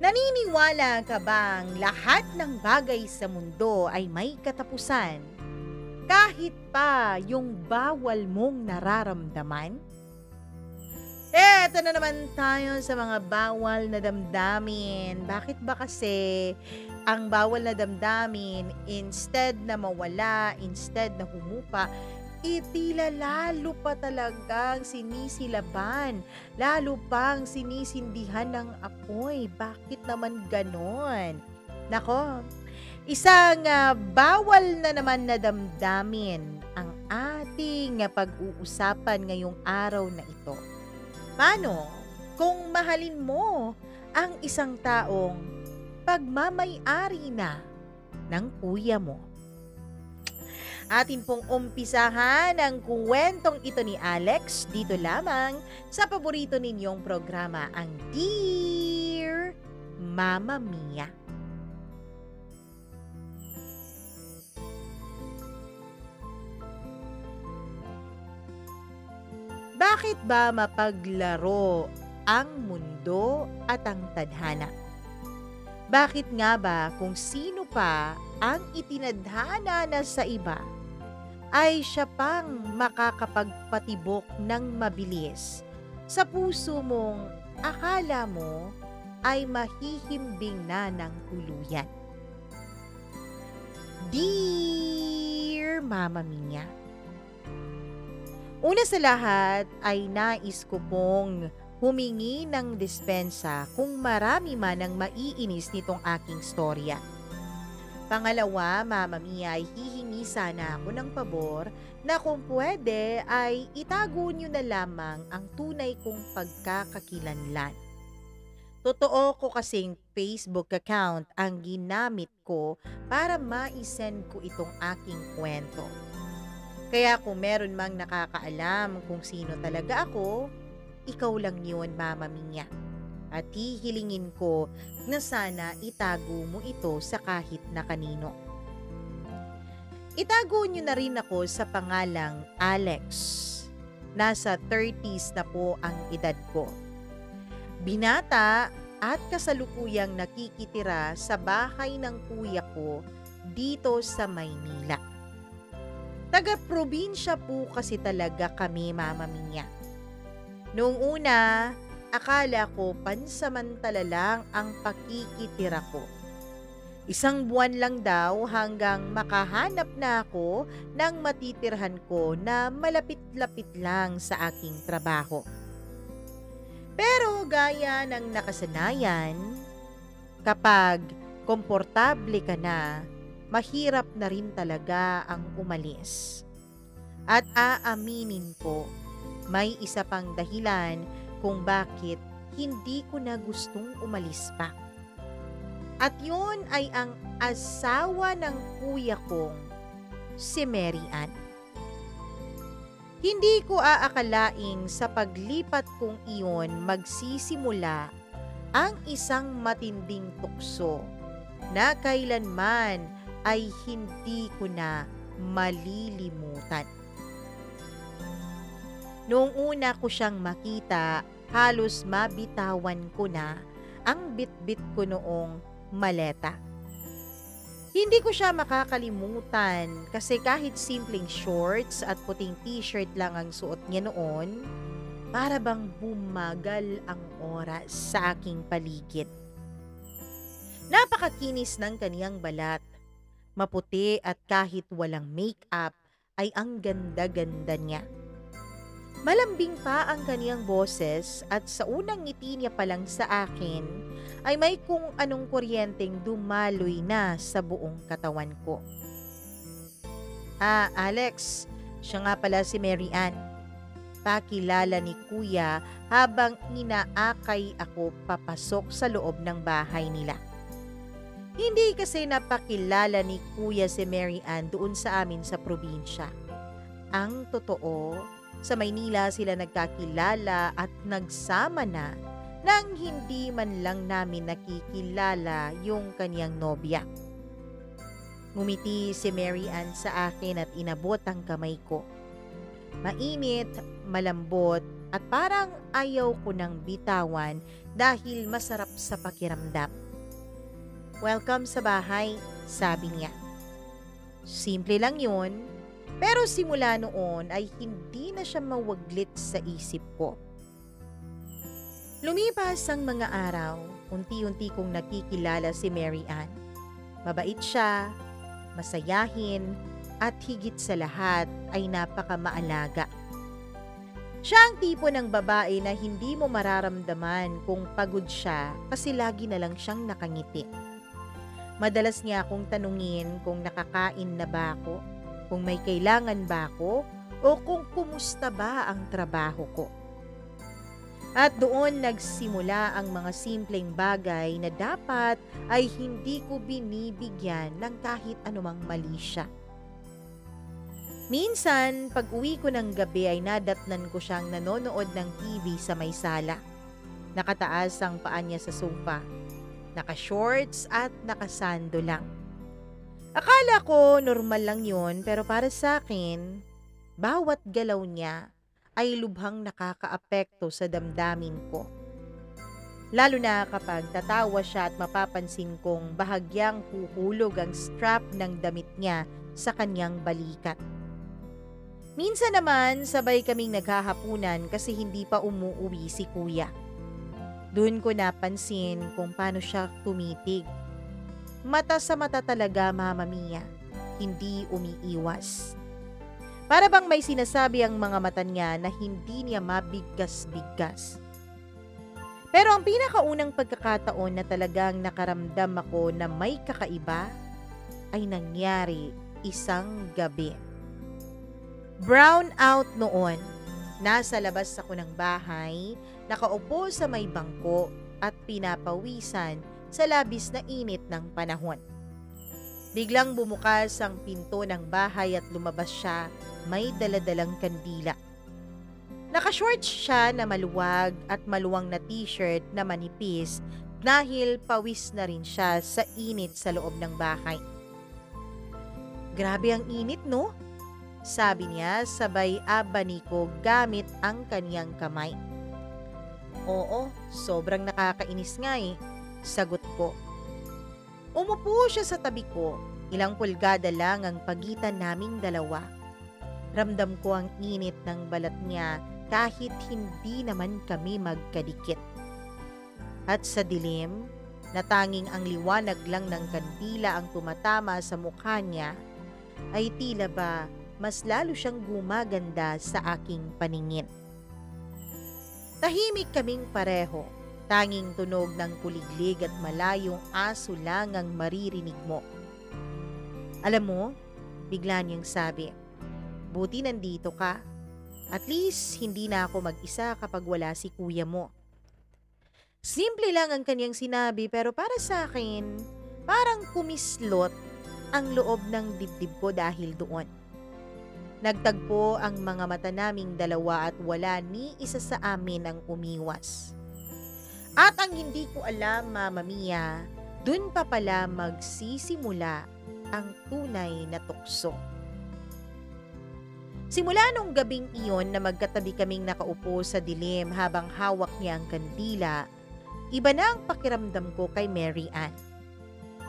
Naniniwala ka bang lahat ng bagay sa mundo ay may katapusan? Kahit pa yung bawal mong nararamdaman? Eto na naman tayo sa mga bawal na damdamin. Bakit ba kasi ang bawal na damdamin, instead na mawala, instead na humupa, tila lalo pa talagang sinisilaban, lalo pang sinisindihan ng apoy. Bakit naman ganon? Nako, isang bawal na naman na damdamin ang ating pag-uusapan ngayong araw na ito. Paano kung mahalin mo ang isang taong pagmamay-ari na ng kuya mo? Atin pong umpisahan ang kuwentong ito ni Alex dito lamang sa paborito ninyong programa, ang Dear Mama Mia. Bakit ba mapaglaro ang mundo at ang tadhana? Bakit nga ba kung sino pa ang itinadhana na sa iba, ay siya pang makakapagpatibok ng mabilis sa puso mong akala mo ay mahihimbing na ng tuluyan? Dear Mama Mia, una sa lahat ay nais ko pong humingi ng dispensa kung marami man ang maiinis nitong aking storya. Pangalawa, Mama Mia, ay hihingi sana ako ng pabor na kung pwede ay itago niyo na lamang ang tunay kong pagkakakilanlan. Totoo ko kasing Facebook account ang ginamit ko para ma-send ko itong aking kwento. Kaya kung meron mang nakakaalam kung sino talaga ako, ikaw lang yun, Mama Mia. At hihilingin ko na sana itago mo ito sa kahit na kanino. Itago niyo na rin ako sa pangalang Alex. Nasa 30s na po ang edad ko. Binata at kasalukuyang nakikitira sa bahay ng kuya ko dito sa Maynila. Taga-probinsya po kasi talaga kami, Mama Mia. Noong una, akala ko pansamantala lang ang pakikitira ko. Isang buwan lang daw hanggang makahanap na ako ng matitirhan ko na malapit-lapit lang sa aking trabaho. Pero gaya ng nakasanayan, kapag komportable ka na, mahirap na rin talaga ang umalis. At aaminin ko, may isa pang dahilan kung bakit hindi ko na gustong umalis pa. At yun ay ang asawa ng kuya kong, si Mary Ann. Hindi ko aakalaing sa paglipat kong iyon magsisimula ang isang matinding tukso na kailanman ay hindi ko na malilimutan. Noong una ko siyang makita, halos mabitawan ko na ang bitbit ko noong maleta. Hindi ko siya makakalimutan kasi kahit simpleng shorts at puting t-shirt lang ang suot niya noon, para bang bumagal ang oras sa aking paligid. Napakakinis ng kaniyang balat. Maputi at kahit walang make-up ay ang ganda-ganda niya. Malambing pa ang kaniyang boses at sa unang ngiti niya pa lang sa akin ay may kung anong kuryenteng dumaloy na sa buong katawan ko. Alex, siya nga pala si Mary Ann. Pakilala ni Kuya habang inaakay ako papasok sa loob ng bahay nila. Hindi kasi napakilala ni Kuya si Mary Ann doon sa amin sa probinsya. Ang totoo, sa Maynila sila nagkakilala at nagsama na nang hindi man lang namin nakikilala yung kanyang nobya. Ngumiti si Mary Ann sa akin at inabot ang kamay ko. Mainit, malambot at parang ayaw ko nang bitawan dahil masarap sa pakiramdam. "Welcome sa bahay," sabi niya. Simple lang yun, pero simula noon ay hindi na siya mawaglit sa isip ko. Lumipas ang mga araw, unti-unti kong nakikilala si Mary Ann. Mabait siya, masayahin, at higit sa lahat ay napakamaalaga. Siya ang tipo ng babae na hindi mo mararamdaman kung pagod siya kasi lagi na lang siyang nakangiti. Madalas niya akong tanungin kung nakakain na ba ako, kung may kailangan ba ako, o kung kumusta ba ang trabaho ko. At doon nagsimula ang mga simpleng bagay na dapat ay hindi ko binibigyan ng kahit anumang mali siya. Minsan, pag uwi ko ng gabi ay nadatnan ko siyang nanonood ng TV sa may sala. Nakataas ang paa niya sa sofa. Naka-shorts at nakasando lang. Akala ko normal lang yun, pero para sa akin, bawat galaw niya ay lubhang nakakaapekto sa damdamin ko. Lalo na kapag tatawa siya at mapapansin kong bahagyang huhulog ang strap ng damit niya sa kanyang balikat. Minsan naman sabay kaming naghahapunan kasi hindi pa umuuwi si kuya. Doon ko napansin kung paano siya tumitig. Mata sa mata talaga, Mama Mia, hindi umiiwas. Para bang may sinasabi ang mga mata niya na hindi niya mabigkas-bigkas. Pero ang pinakaunang pagkakataon na talagang nakaramdam ako na may kakaiba ay nangyari isang gabi. Brown out noon. Nasa labas ako ng bahay, nakaupo sa may bangko at pinapawisan sa labis na init ng panahon. Biglang bumukas ang pinto ng bahay at lumabas siya, may daladalang kandila. Naka-shorts siya na maluwag at maluwang na t-shirt na manipis dahil pawis na rin siya sa init sa loob ng bahay. "Grabe ang init, no?" sabi niya sabay abani ko gamit ang kaniyang kamay. "Oo, sobrang nakakainis nga eh," sagot ko. Umupo siya sa tabi ko, ilang pulgada lang ang pagitan naming dalawa. Ramdam ko ang init ng balat niya kahit hindi naman kami magkadikit. At sa dilim, na tanging ang liwanag lang ng kandila ang tumatama sa mukha niya, ay tila ba mas lalo siyang gumaganda sa aking paningin. Tahimik kaming pareho, tanging tunog ng kuliglig at malayong aso lang ang maririnig mo. "Alam mo," bigla niyang sabi, "buti nandito ka. At least hindi na ako mag-isa kapag wala si kuya mo." Simple lang ang kanyang sinabi pero para sa akin, parang kumislot ang loob ng dibdib ko dahil doon. Nagtagpo ang mga mata naming dalawa at wala ni isa sa amin ang umiwas. At ang hindi ko alam, Mama Mia, dun pa pala magsisimula ang tunay na tukso. Simula nung gabing iyon na magkatabi kaming nakaupo sa dilim habang hawak niya ang kandila, iba na ang pakiramdam ko kay Mary Ann.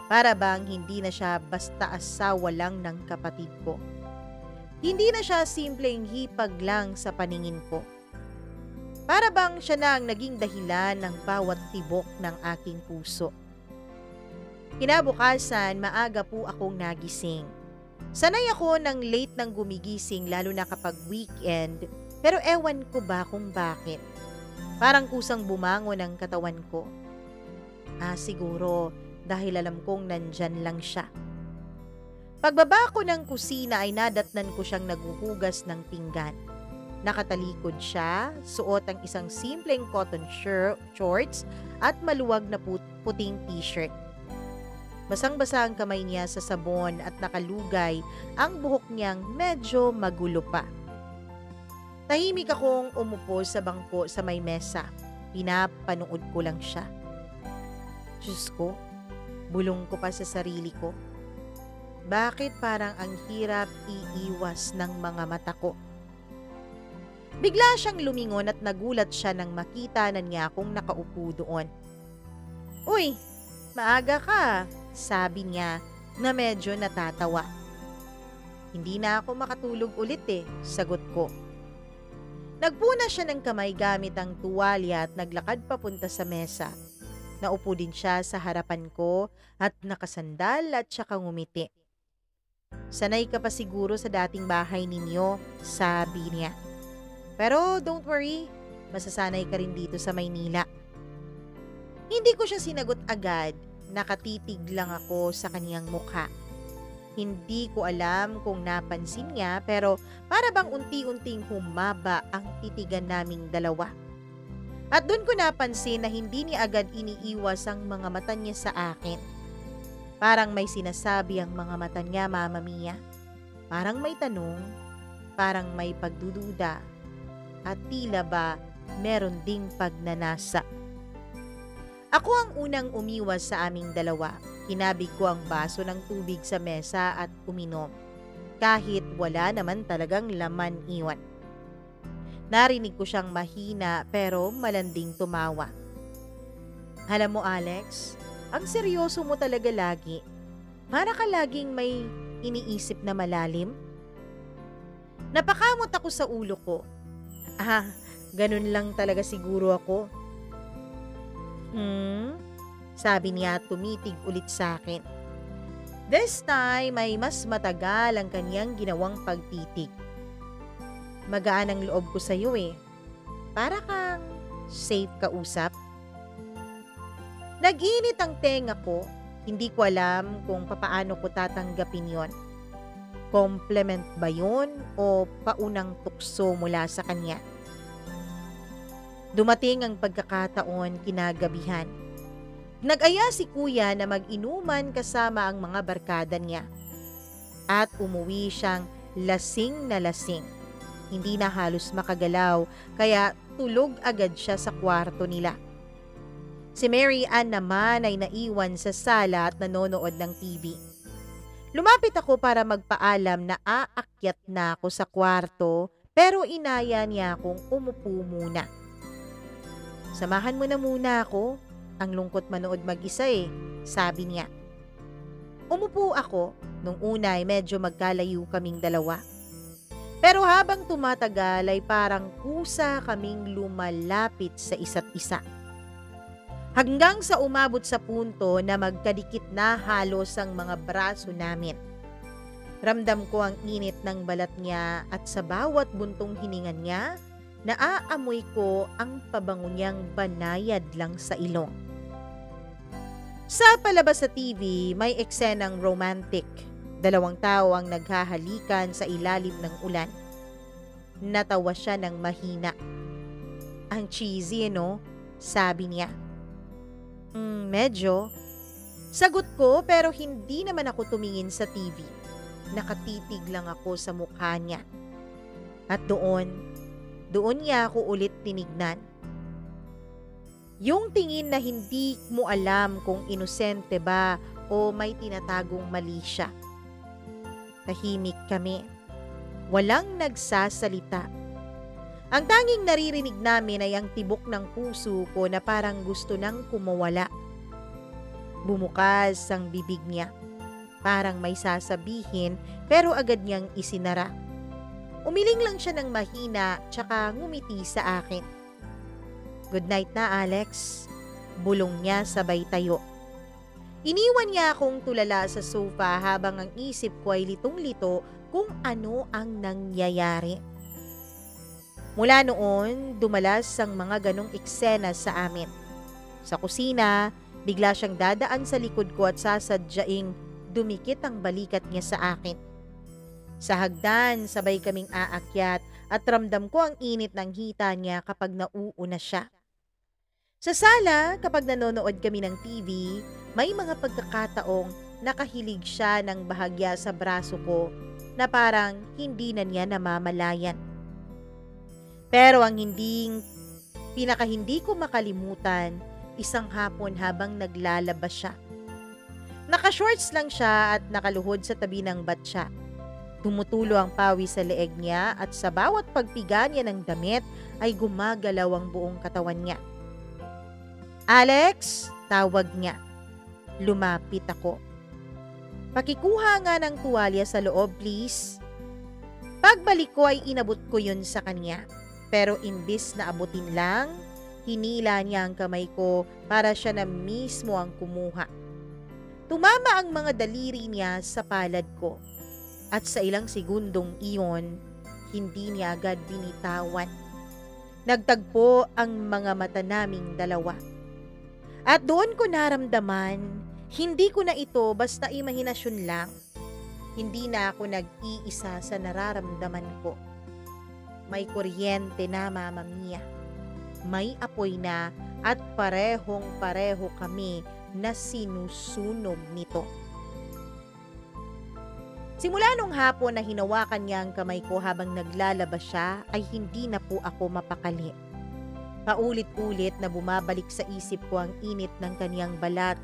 Para bang hindi na siya basta asawa lang ng kapatid ko. Hindi na siya simpleng hipag lang sa paningin ko. Para bang siya na ang naging dahilan ng bawat tibok ng aking puso. Kinabukasan, maaga po akong nagising. Sanay ako ng late nang gumigising lalo na kapag weekend, pero ewan ko ba kung bakit. Parang kusang bumangon ang katawan ko. Siguro dahil alam kong nandyan lang siya. Pagbaba ko ng kusina ay nadatnan ko siyang naghuhugas ng pinggan. Nakatalikod siya, suot ang isang simpleng cotton shorts at maluwag na puting t-shirt. Basang-basa ang kamay niya sa sabon at nakalugay ang buhok niyang medyo magulo pa. Tahimik akong umupo sa bangko sa may mesa. Pinapanood ko lang siya. Diyos ko, bulong ko pa sa sarili ko. Bakit parang ang hirap iiwas ng mga mata ko? Bigla siyang lumingon at nagulat siya nang makita na niya akong nakaupo doon. "Uy, maaga ka," sabi niya na medyo natatawa. "Hindi na ako makatulog ulit sagot ko. Nagpuna siya ng kamay gamit ang tuwalya at naglakad papunta sa mesa. Naupo din siya sa harapan ko at nakasandal at saka ngumiti. "Sanay ka pa siguro sa dating bahay ninyo," sabi niya. "Pero don't worry, masasanay ka rin dito sa Maynila." Hindi ko siya sinagot agad, nakatitig lang ako sa kaniyang mukha. Hindi ko alam kung napansin niya pero para bang unti-unting humaba ang titigan naming dalawa. At doon ko napansin na hindi niya agad iniiwas ang mga mata niya sa akin. Parang may sinasabi ang mga mata niya, Mama Mia. Parang may tanong, parang may pagdududa, at tila ba meron ding pagnanasa. Ako ang unang umiwas sa aming dalawa. Kinabig ko ang baso ng tubig sa mesa at uminom. Kahit wala naman talagang laman iwan. Narinig ko siyang mahina pero malanding tumawa. "Alam mo Alex, ang seryoso mo talaga lagi. Para ka laging may iniisip na malalim." Napakamot ako sa ulo ko. Ganun lang talaga siguro ako. Sabi niya at tumitig ulit sa akin. This time ay mas matagal ang kanyang ginawang pagtitig. "Magaan ang loob ko sa iyo Para kang safe kausap." Nag-init ang tenga ko. Hindi ko alam kung papaano ko tatanggapin yon. Compliment ba yun o paunang tukso mula sa kanya? Dumating ang pagkakataon kinagabihan. Nag-aya si kuya na mag-inuman kasama ang mga barkada niya. At umuwi siyang lasing na lasing. Hindi na halos makagalaw kaya tulog agad siya sa kwarto nila. Si Mary Ann naman ay naiwan sa sala at nanonood ng TV. Lumapit ako para magpaalam na aakyat na ako sa kwarto pero inaya niya akong umupo muna. "Samahan mo na muna ako. Ang lungkot manood mag-isa sabi niya. Umupo ako. Nung una ay medyo magkalayo kaming dalawa. Pero habang tumatagal ay parang kusa kaming lumalapit sa isa't isa. Hanggang sa umabot sa punto na magkadikit na halos ang mga braso namin. Ramdam ko ang init ng balat niya at sa bawat buntong hininga niya, naaamoy ko ang pabango niyang banayad lang sa ilong. Sa palabas sa TV, may eksenang romantic. Dalawang tao ang naghahalikan sa ilalim ng ulan. Natawa siya ng mahina. "Ang cheesy, sabi niya. Medyo. Sagot ko pero hindi naman ako tumingin sa TV. Nakatitig lang ako sa mukha niya. At doon niya ako ulit tinignan. Yung tingin na hindi mo alam kung inosente ba o may tinatagong mali siya. Tahimik kami. Walang nagsasalita. Ang tanging naririnig namin ay ang tibok ng puso ko na parang gusto nang kumawala. Bumukas ang bibig niya. Parang may sasabihin pero agad niyang isinara. Umiling lang siya ng mahina tsaka ngumiti sa akin. "Good night na, Alex." Bulong niya sabay tayo. Iniwan niya akong tulala sa sofa habang ang isip ko ay litong-lito kung ano ang nangyayari. Mula noon, dumalas ang mga ganong eksena sa amin. Sa kusina, bigla siyang dadaan sa likod ko at sasadyaing dumikit ang balikat niya sa akin. Sa hagdan, sabay kaming aakyat at ramdam ko ang init ng hita niya kapag nauuna siya. Sa sala, kapag nanonood kami ng TV, may mga pagkakataong nakahilig siya ng bahagya sa braso ko na parang hindi na niya namamalayan. Pero ang pinaka-hindi ko makalimutan, isang hapon habang naglalaba siya. Naka-shorts lang siya at nakaluhod sa tabi ng batya. Tumutulo ang pawis sa leeg niya at sa bawat pagpiga niya ng damit ay gumagalaw ang buong katawan niya. "Alex!" tawag niya. Lumapit ako. "Pakikuha nga ng tuwalya sa loob, please." Pagbalik ko ay inabot ko yun sa kanya. Pero imbis na abutin lang, hinila niya ang kamay ko para siya na mismo ang kumuha. Tumama ang mga daliri niya sa palad ko. At sa ilang segundong iyon, hindi niya agad binitawan. Nagtagpo ang mga mata naming dalawa. At doon ko naramdaman, hindi ko na ito basta imahinasyon lang. Hindi na ako nag-iisa sa nararamdaman ko. May kuryente na, Mama Mia. May apoy na at parehong-pareho kami na sinusunog nito. Simula nung hapon na hinawakan niya ang kamay ko habang naglalaba siya ay hindi na po ako mapakali. Paulit-ulit na bumabalik sa isip ko ang init ng kaniyang balat,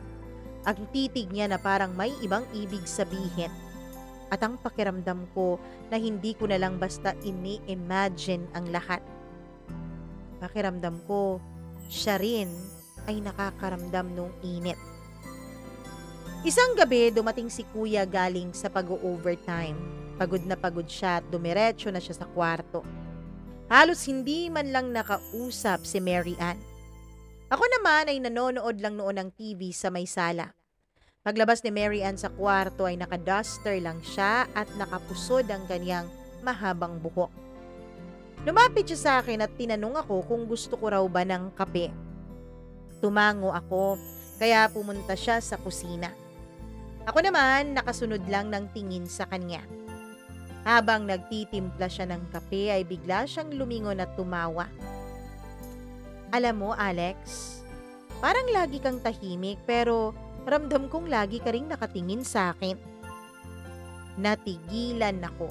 ang titig niya na parang may ibang ibig sabihin, at ang pakiramdam ko na hindi ko na lang basta ini-imagine ang lahat. Pakiramdam ko, siya rin ay nakakaramdam nung init. Isang gabi, dumating si Kuya galing sa pag-overtime. Pagod na pagod siya at dumiretso na siya sa kwarto. Halos hindi man lang nakausap si Mary Ann. Ako naman ay nanonood lang noon ng TV sa may sala. Paglabas ni Mary Ann sa kwarto ay nakaduster lang siya at nakapusod ang kanyang mahabang buhok. Lumapit siya sa akin at tinanong ako kung gusto ko raw ba ng kape. Tumango ako, kaya pumunta siya sa kusina. Ako naman nakasunod lang ng tingin sa kanya. Habang nagtitimpla siya ng kape ay bigla siyang lumingon at tumawa. "Alam mo, Alex, parang lagi kang tahimik pero ramdam kong lagi ka ring nakatingin sa akin." Natigilan ako.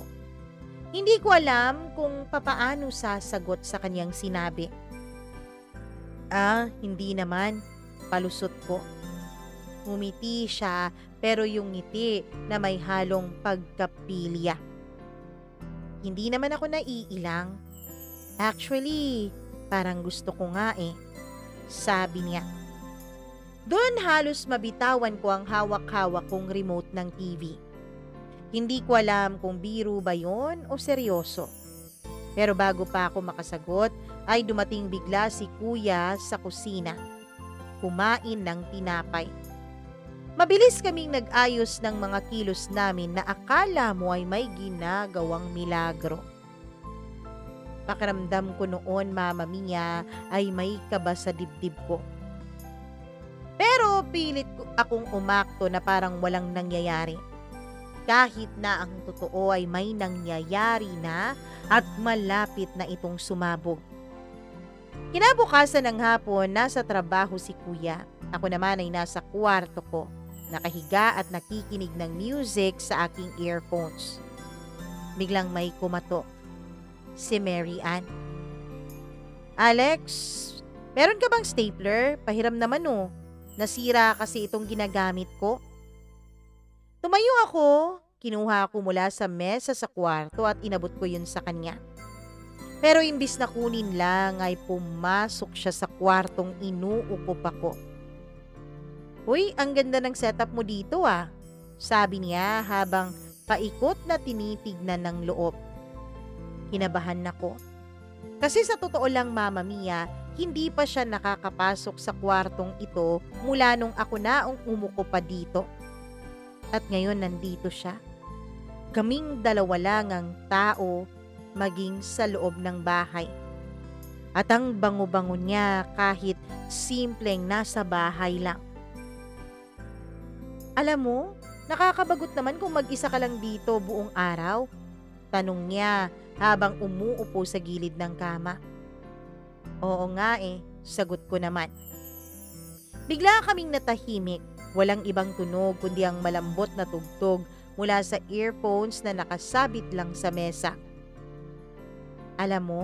Hindi ko alam kung papaano sasagot sa kanyang sinabi. Hindi naman," palusot ko. Ngumiti siya pero yung ngiti na may halong pagkapilya. "Hindi naman ako naiilang. Actually, parang gusto ko nga sabi niya. Doon halos mabitawan ko ang hawak-hawak kong remote ng TV. Hindi ko alam kung biro ba yon o seryoso. Pero bago pa ako makasagot ay dumating bigla si Kuya sa kusina. Kumain ng tinapay. Mabilis kaming nag-ayos ng mga kilos namin na akala mo ay may ginagawang milagro. Pakiramdam ko noon, Mama Mia, ay may kaba sa dibdib ko. Pero pilit akong umakto na parang walang nangyayari. Kahit na ang totoo ay may nangyayari na at malapit na itong sumabog. Kinabukasan ng hapon, nasa trabaho si Kuya. Ako naman ay nasa kwarto ko. Nakahiga at nakikinig ng music sa aking earphones. Biglang may kumatok. Si Mary Ann. "Alex, meron ka bang stapler? Pahiram naman Nasira kasi itong ginagamit ko." Tumayo ako, kinuha ko mula sa mesa sa kwarto at inabot ko yun sa kanya. Pero imbis na kunin lang ay pumasok siya sa kwartong inuukup ako. "Uy, ang ganda ng setup mo dito sabi niya habang paikot na tinitignan ng loob. Kinabahan ako. Kasi sa totoo lang, Mama Mia, hindi pa siya nakakapasok sa kwartong ito mula nung ako na ang umuko pa dito. At ngayon nandito siya. Kaming dalawa lang ang tao maging sa loob ng bahay. At ang bango-bango niya kahit simpleng nasa bahay lang. "Alam mo, nakakabagot naman kung mag-isa ka lang dito buong araw?" tanong niya habang umuupo sa gilid ng kama. "Oo nga sagot ko naman. Bigla kaming natahimik, walang ibang tunog kundi ang malambot na tugtog mula sa earphones na nakasabit lang sa mesa. "Alam mo,"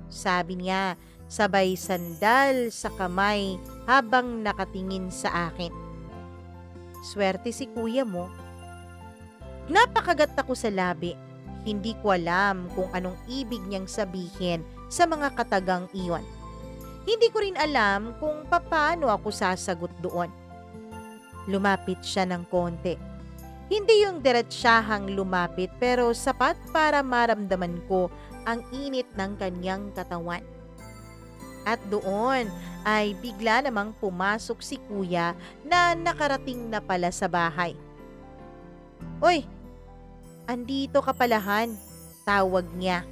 sabi niya, sabay sandal sa kamay habang nakatingin sa akin. "Swerte si kuya mo." Napakagat ako sa labi. Hindi ko alam kung anong ibig niyang sabihin sa mga katagang iyon. Hindi ko rin alam kung paano ako sasagot doon. Lumapit siya ng konti. Hindi yung diretsahang lumapit pero sapat para maramdaman ko ang init ng kanyang katawan. At doon ay bigla namang pumasok si kuya na nakarating na pala sa bahay. "Uy, andito ka palahan," tawag niya.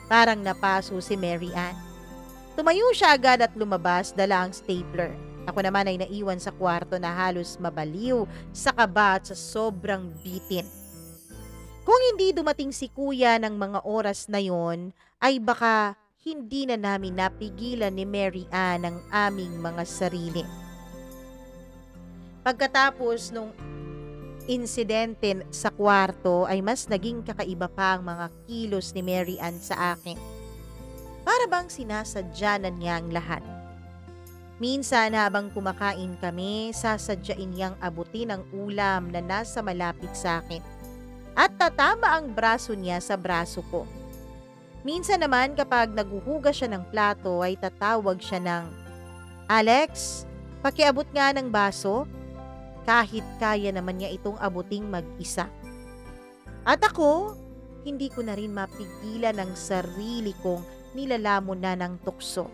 Parang napaso si Mary Ann. Tumayo siya agad at lumabas dala ang stapler. Ako naman ay naiwan sa kwarto na halos mabaliw sa kaba at sa sobrang bitin. Kung hindi dumating si kuya ng mga oras na yon, ay baka hindi na namin napigilan ni Mary Ann ang aming mga sarili. Pagkatapos nung insidente sa kwarto ay mas naging kakaiba pa ang mga kilos ni Mary Ann sa akin. Para bang sinasadya na niya ang lahat. Minsan habang kumakain kami, sasadyain niyang abutin ang ulam na nasa malapit sa akin. At tatama ang braso niya sa braso ko. Minsan naman kapag naghuhugas siya ng plato ay tatawag siya ng, "Alex, pakiabot nga ng baso." Kahit kaya naman niya itong abuting mag-isa. At ako, hindi ko na rin mapigilan ang sarili kong nilalamon na ng tukso.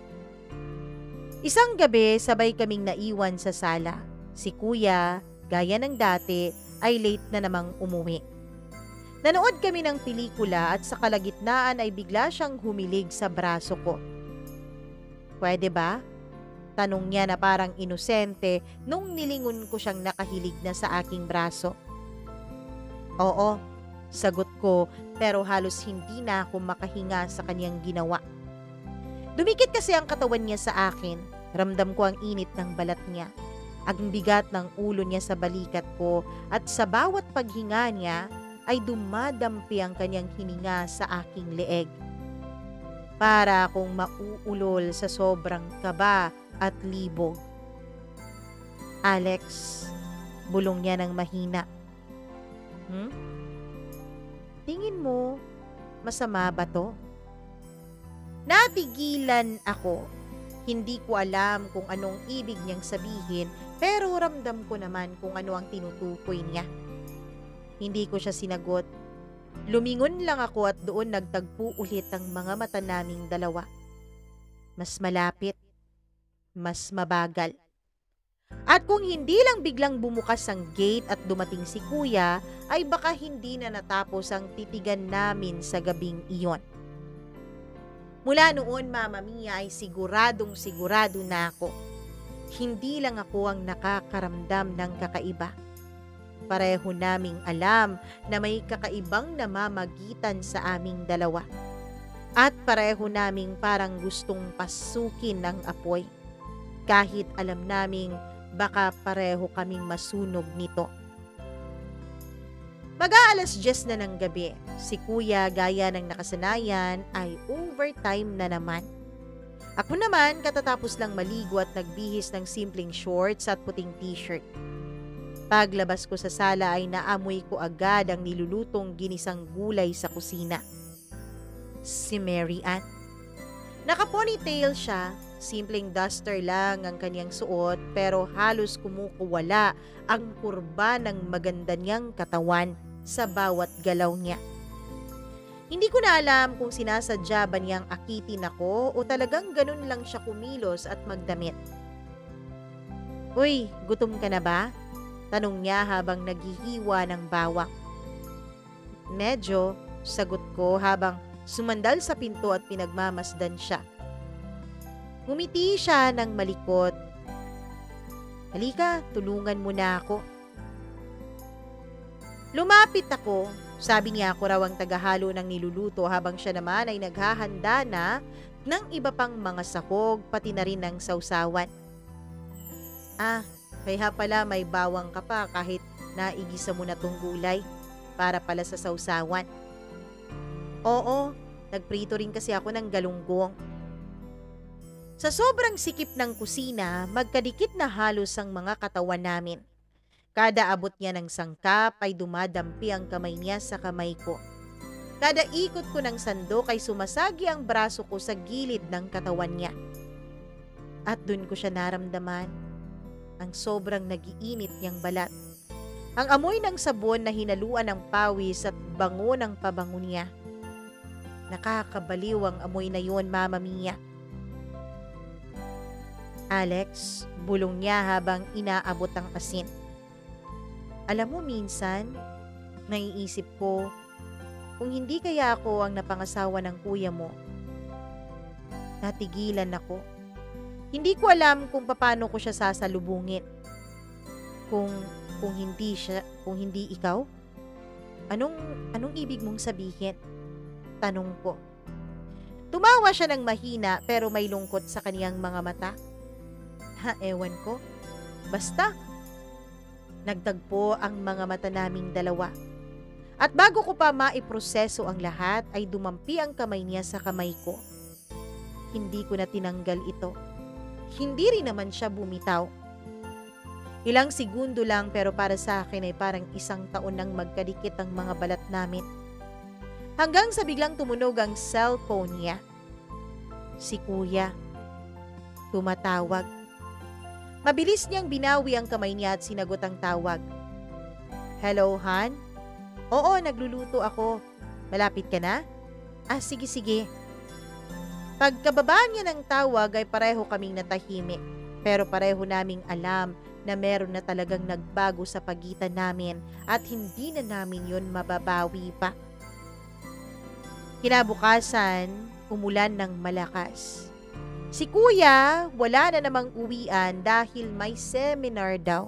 Isang gabi sabay kaming naiwan sa sala. Si kuya, gaya ng dati, ay late na namang umuwi. Nanood kami ng pelikula at sa kalagitnaan ay bigla siyang humilig sa braso ko. "Pwede ba?" Tanong niya na parang inosente nung nilingon ko siyang nakahilig na sa aking braso. "Oo," sagot ko pero halos hindi na ako makahinga sa kanyang ginawa. Dumikit kasi ang katawan niya sa akin. Ramdam ko ang init ng balat niya. Ang bigat ng ulo niya sa balikat ko at sa bawat paghinga niya ay dumadampi ang kanyang hininga sa aking leeg. Para akong mauulol sa sobrang kaba at libog. "Alex," bulong niya ng mahina. Tingin mo, masama ba to?" Natigilan ako. Hindi ko alam kung anong ibig niyang sabihin pero ramdam ko naman kung ano ang tinutukoy niya. Hindi ko siya sinagot. Lumingon lang ako at doon nagtagpo ulit ang mga mata naming dalawa. Mas malapit, mas mabagal. At kung hindi lang biglang bumukas ang gate at dumating si kuya, ay baka hindi na natapos ang titigan namin sa gabing iyon. Mula noon, Mama Mia, ay sigurado na ako. Hindi lang ako ang nakakaramdam ng kakaiba. Pareho naming alam na may kakaibang namamagitan sa aming dalawa. At pareho naming parang gustong pasukin ng apoy. Kahit alam naming baka pareho kaming masunog nito. Mag-aalas 10 na ng gabi. Si kuya gaya ng nakasanayan ay overtime na naman. Ako naman katatapos lang maligo at nagbihis ng simpleng shorts at puting t-shirt. Paglabas ko sa sala ay naamoy ko agad ang nilulutong ginisang gulay sa kusina. Si Mary Ann. Naka-ponytail siya, simpleng duster lang ang kanyang suot pero halos kumukuwala ang kurba ng maganda niyang katawan sa bawat galaw niya. Hindi ko na alam kung sinasadya ba niyang akitin ako o talagang ganun lang siya kumilos at magdamit. "Uy, gutom ka na ba?" tanong niya habang naghihiwa ng bawang. "Medyo," sagot ko habang sumandal sa pinto at pinagmamasdan siya. Ngumiti siya ng malikot. "Halika, tulungan mo na ako." Lumapit ako. Sabi niya ako raw ang tagahalo ng niluluto habang siya naman ay naghahanda na ng iba pang mga sahog pati na rin ng sausawan. Kaya pala may bawang ka pa kahit naigisa mo na tong gulay para pala sa sausawan." "Oo, nagprito rin kasi ako ng galunggong." Sa sobrang sikip ng kusina, magkadikit na halos ang mga katawan namin. Kada abot niya ng sangkap ay dumadampi ang kamay niya sa kamay ko. Kada ikot ko ng sandok ay sumasagi ang braso ko sa gilid ng katawan niya. At dun ko siya naramdaman ang sobrang nagiinit niyang balat. Ang amoy ng sabon na hinaluan ng pawis at bango ng pabango niya. Nakakabaliw ang amoy na yun, Mama Mia. Alex, bulong niya habang inaabot ang asin. Alam mo, minsan, naiisip ko, kung hindi kaya ako ang napangasawa ng kuya mo. Natigilan ako. Hindi ko alam kung paano ko siya sasalubungin. Kung hindi ikaw? Anong ibig mong sabihin? Tanong ko. Tumawa siya ng mahina pero may lungkot sa kaniyang mga mata. Ewan ko. Basta. Nagtagpo ang mga mata naming dalawa. At bago ko pa maiproseso ang lahat ay dumampi ang kamay niya sa kamay ko. Hindi ko na tinanggal ito. Hindi rin naman siya bumitaw. Ilang segundo lang pero para sa akin ay parang 1 taon nang magkadikit ang mga balat namin. Hanggang sa biglang tumunog ang cellphone niya. Si Kuya. Tumatawag. Mabilis niyang binawi ang kamay niya at sinagot ang tawag. Hello, Han? Oo, nagluluto ako. Malapit ka na? Sige. Pagkababa niya ng tawag ay pareho kaming natahimik. Pero pareho naming alam na meron na talagang nagbago sa pagitan namin at hindi na namin yon mababawi pa. Kinabukasan, umulan ng malakas. Si Kuya, wala na namang uwian dahil may seminar daw.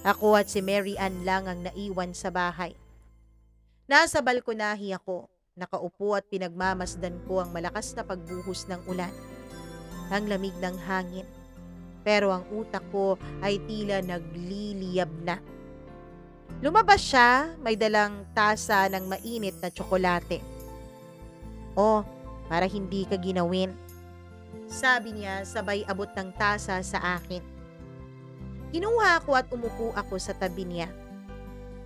Ako at si Mary Ann lang ang naiwan sa bahay. Nasa balkonahe ako, nakaupo at pinagmamasdan ko ang malakas na pagbuhos ng ulan. Ang lamig ng hangin, pero ang utak ko ay tila nagliliyab na. Lumabas siya, may dalang tasa ng mainit na tsokolate. Oh, para hindi ka ginawin. Sabi niya sabay abot ng tasa sa akin. Kinuha ko at umupo ako sa tabi niya.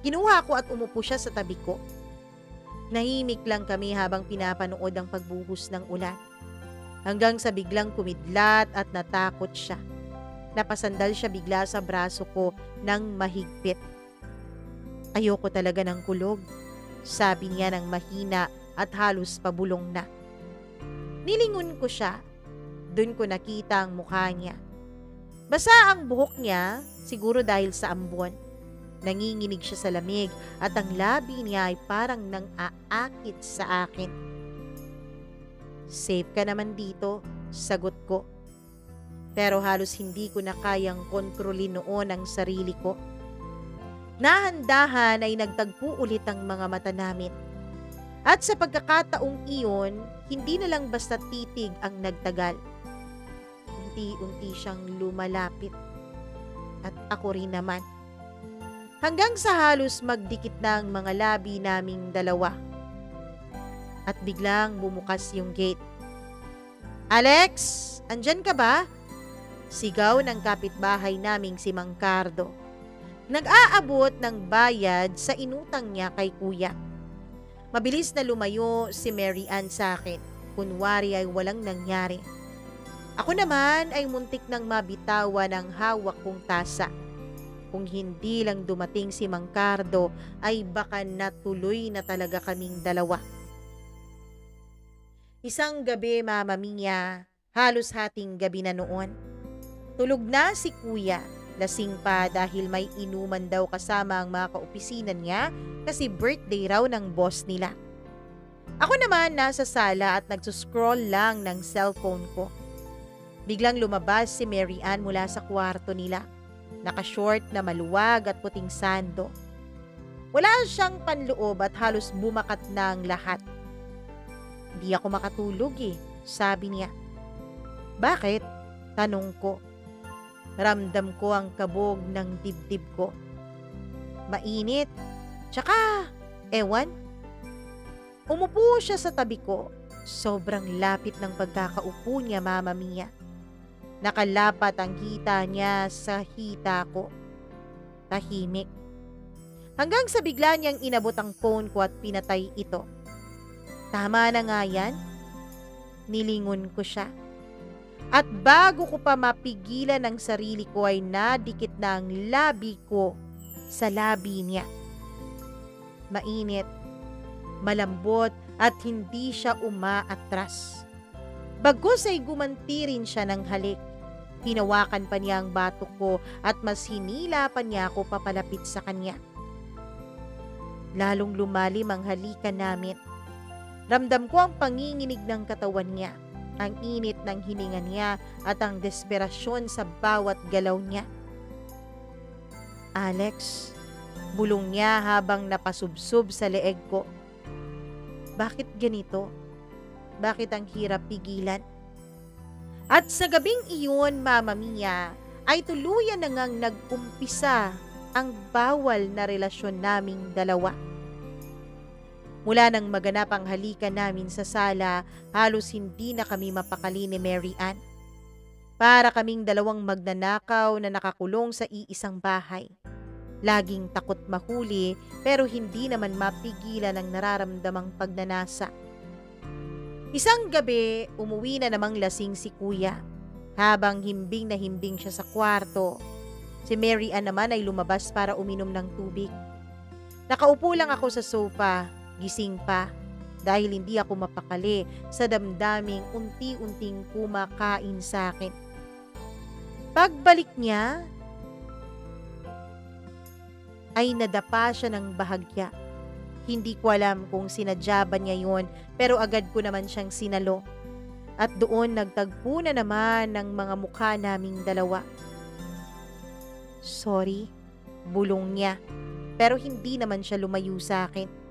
Kinuha ko at umupo siya sa tabi ko. Nahimik lang kami habang pinapanood ang pagbuhos ng ulan. Hanggang sa biglang kumidlat at natakot siya. Napasandal siya bigla sa braso ko ng mahigpit. Ayoko talaga ng kulog, sabi niya ng mahina at halos pabulong na. Nilingon ko siya. Doon ko nakita ang mukha niya. Basa ang buhok niya, siguro dahil sa ambon. Nanginginig siya sa lamig at ang labi niya ay parang nang aakit sa akin. Safe ka naman dito, sagot ko. Pero halos hindi ko na kayang kontrolin noon ang sarili ko. Nahandahan ay nagtagpo ulit ang mga mata namin. At sa pagkakataong iyon, hindi na lang basta titig ang nagtagal. Unti-unti siyang lumalapit. At ako rin naman. Hanggang sa halos magdikit na ang mga labi naming dalawa. At biglang bumukas yung gate. Alex, andyan ka ba? Sigaw ng kapitbahay naming si Mang Cardo. Nag-aabot ng bayad sa inutang niya kay Kuya. Mabilis na lumayo si Mary Ann sa akin. Kunwari ay walang nangyari. Ako naman ay muntik nang mabitawan ng hawak kong tasa. Kung hindi lang dumating si Mang Cardo, ay baka natuloy na talaga kaming dalawa. Isang gabi, Mama Mia, halos hating gabi na noon. Tulog na si Kuya, lasing pa dahil may inuman daw kasama ang mga kaopisina niya kasi birthday raw ng boss nila. Ako naman nasa sala at nagsuscroll lang ng cellphone ko. Biglang lumabas si Mary Ann mula sa kwarto nila. Naka-short na maluwag at puting sando. Wala siyang panloob at halos bumakat na ang lahat. Hindi ako makatulog sabi niya. Bakit? Tanong ko. Ramdam ko ang kabog ng dibdib ko. Mainit. Tsaka, ewan. Umupo siya sa tabi ko. Sobrang lapit ng pagkakaupo niya, Mama Mia. Nakalapat ang hita niya sa hita ko. Tahimik. Hanggang sa bigla niyang inabot ang phone ko at pinatay ito. Tama na nga yan. Nilingon ko siya. At bago ko pa mapigilan ang sarili ko ay nadikit na ang labi ko sa labi niya. Mainit, malambot at hindi siya umaatras. Bagkus ay gumanti rin siya ng halik. Hinawakan pa niya ang batok ko at mas hinila pa niya ako papalapit sa kanya. Lalong lumalim ang halikan namin. Ramdam ko ang panginginig ng katawan niya, ang init ng hininga niya at ang desperasyon sa bawat galaw niya. Alex, bulong niya habang napasubsob sa leeg ko. Bakit ganito? Bakit ang hirap pigilan? At sa gabing iyon, Mama Mia, ay tuluyan na ngang nag-umpisa ang bawal na relasyon naming dalawa. Mula nang maganap ang halikan namin sa sala, halos hindi na kami mapakali ni Mary Ann. Para kaming dalawang magnanakaw na nakakulong sa iisang bahay. Laging takot mahuli pero hindi naman mapigilan ang nararamdamang pagnanasa. Isang gabi, umuwi na namang lasing si Kuya. Habang himbing na himbing siya sa kwarto, si Mary Ann naman ay lumabas para uminom ng tubig. Nakaupo lang ako sa sofa, gising pa, dahil hindi ako mapakali sa damdaming unti-unting kumakain sa akin. Pagbalik niya, ay nadapa siya ng bahagya. Hindi ko alam kung sinadya ba niya yun, pero agad ko naman siyang sinalo. At doon nagtagpo na naman ng mga mukha naming dalawa. Sorry, bulong niya, pero hindi naman siya lumayo sa akin.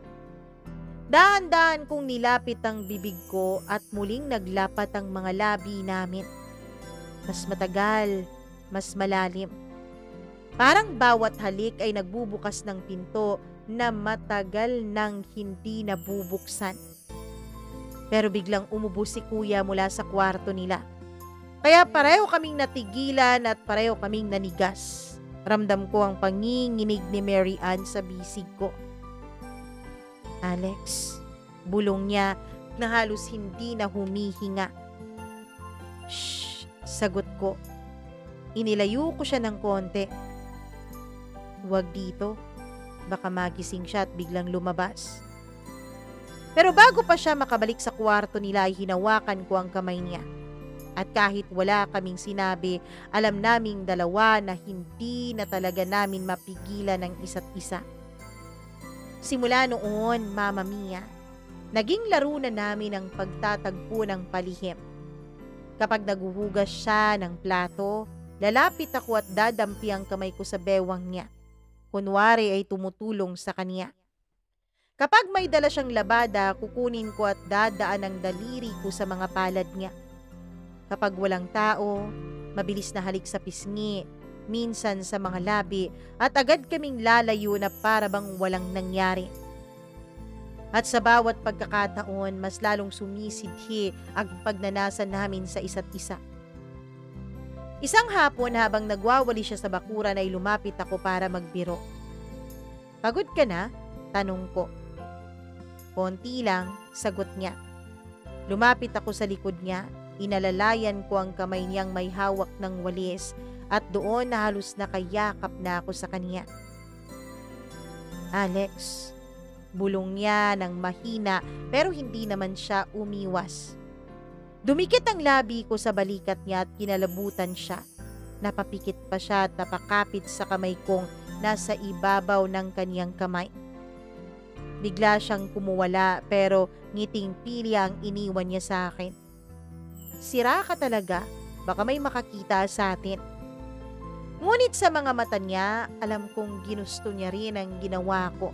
Dahan-dahan kong nilapit ang bibig ko at muling naglapat ang mga labi namin. Mas matagal, mas malalim. Parang bawat halik ay nagbubukas ng pinto na matagal nang hindi nabubuksan. Pero biglang umubo si Kuya mula sa kwarto nila. Kaya pareho kaming natigilan at pareho kaming nanigas. Ramdam ko ang panginginig ni Mary Ann sa bisig ko. Alex, bulong niya na halos hindi na humihinga. Shh, sagot ko. Inilayo ko siya ng konti. Huwag dito. Baka magising siya at biglang lumabas. Pero bago pa siya makabalik sa kwarto nila ay hinawakan ko ang kamay niya. At kahit wala kaming sinabi, alam naming dalawa na hindi na talaga namin mapigilan ang isa't isa. Simula noon, Mama Mia, naging laro na namin ang pagtatagpo ng palihim. Kapag naguhugas siya ng plato, lalapit ako at dadampi ang kamay ko sa bewang niya. Kunwari ay tumutulong sa kanya. Kapag may dala siyang labada, kukunin ko at dadaan ang daliri ko sa mga palad niya. Kapag walang tao, mabilis na halik sa pisngi, minsan sa mga labi, at agad kaming lalayo na para bang walang nangyari. At sa bawat pagkakataon, mas lalong sumisidhi ang pagnanasa namin sa isa't isa. Isang hapon habang nagwawali siya sa bakuran ay lumapit ako para magbiro. Pagod ka na? Tanong ko. Konti lang, sagot niya. Lumapit ako sa likod niya, inalalayan ko ang kamay niyang may hawak ng walis at doon na halos nakayakap na ako sa kanya. Alex, bulong niya ng mahina pero hindi naman siya umiwas. Dumikit ang labi ko sa balikat niya at kinalabutan siya. Napapikit pa siya at napakapit sa kamay kong nasa ibabaw ng kaniyang kamay. Bigla siyang kumuwala pero ngiting pilya ang iniwan niya sa akin. Sira ka talaga, baka may makakita sa atin. Ngunit sa mga mata niya, alam kong ginusto niya rin ang ginawa ko.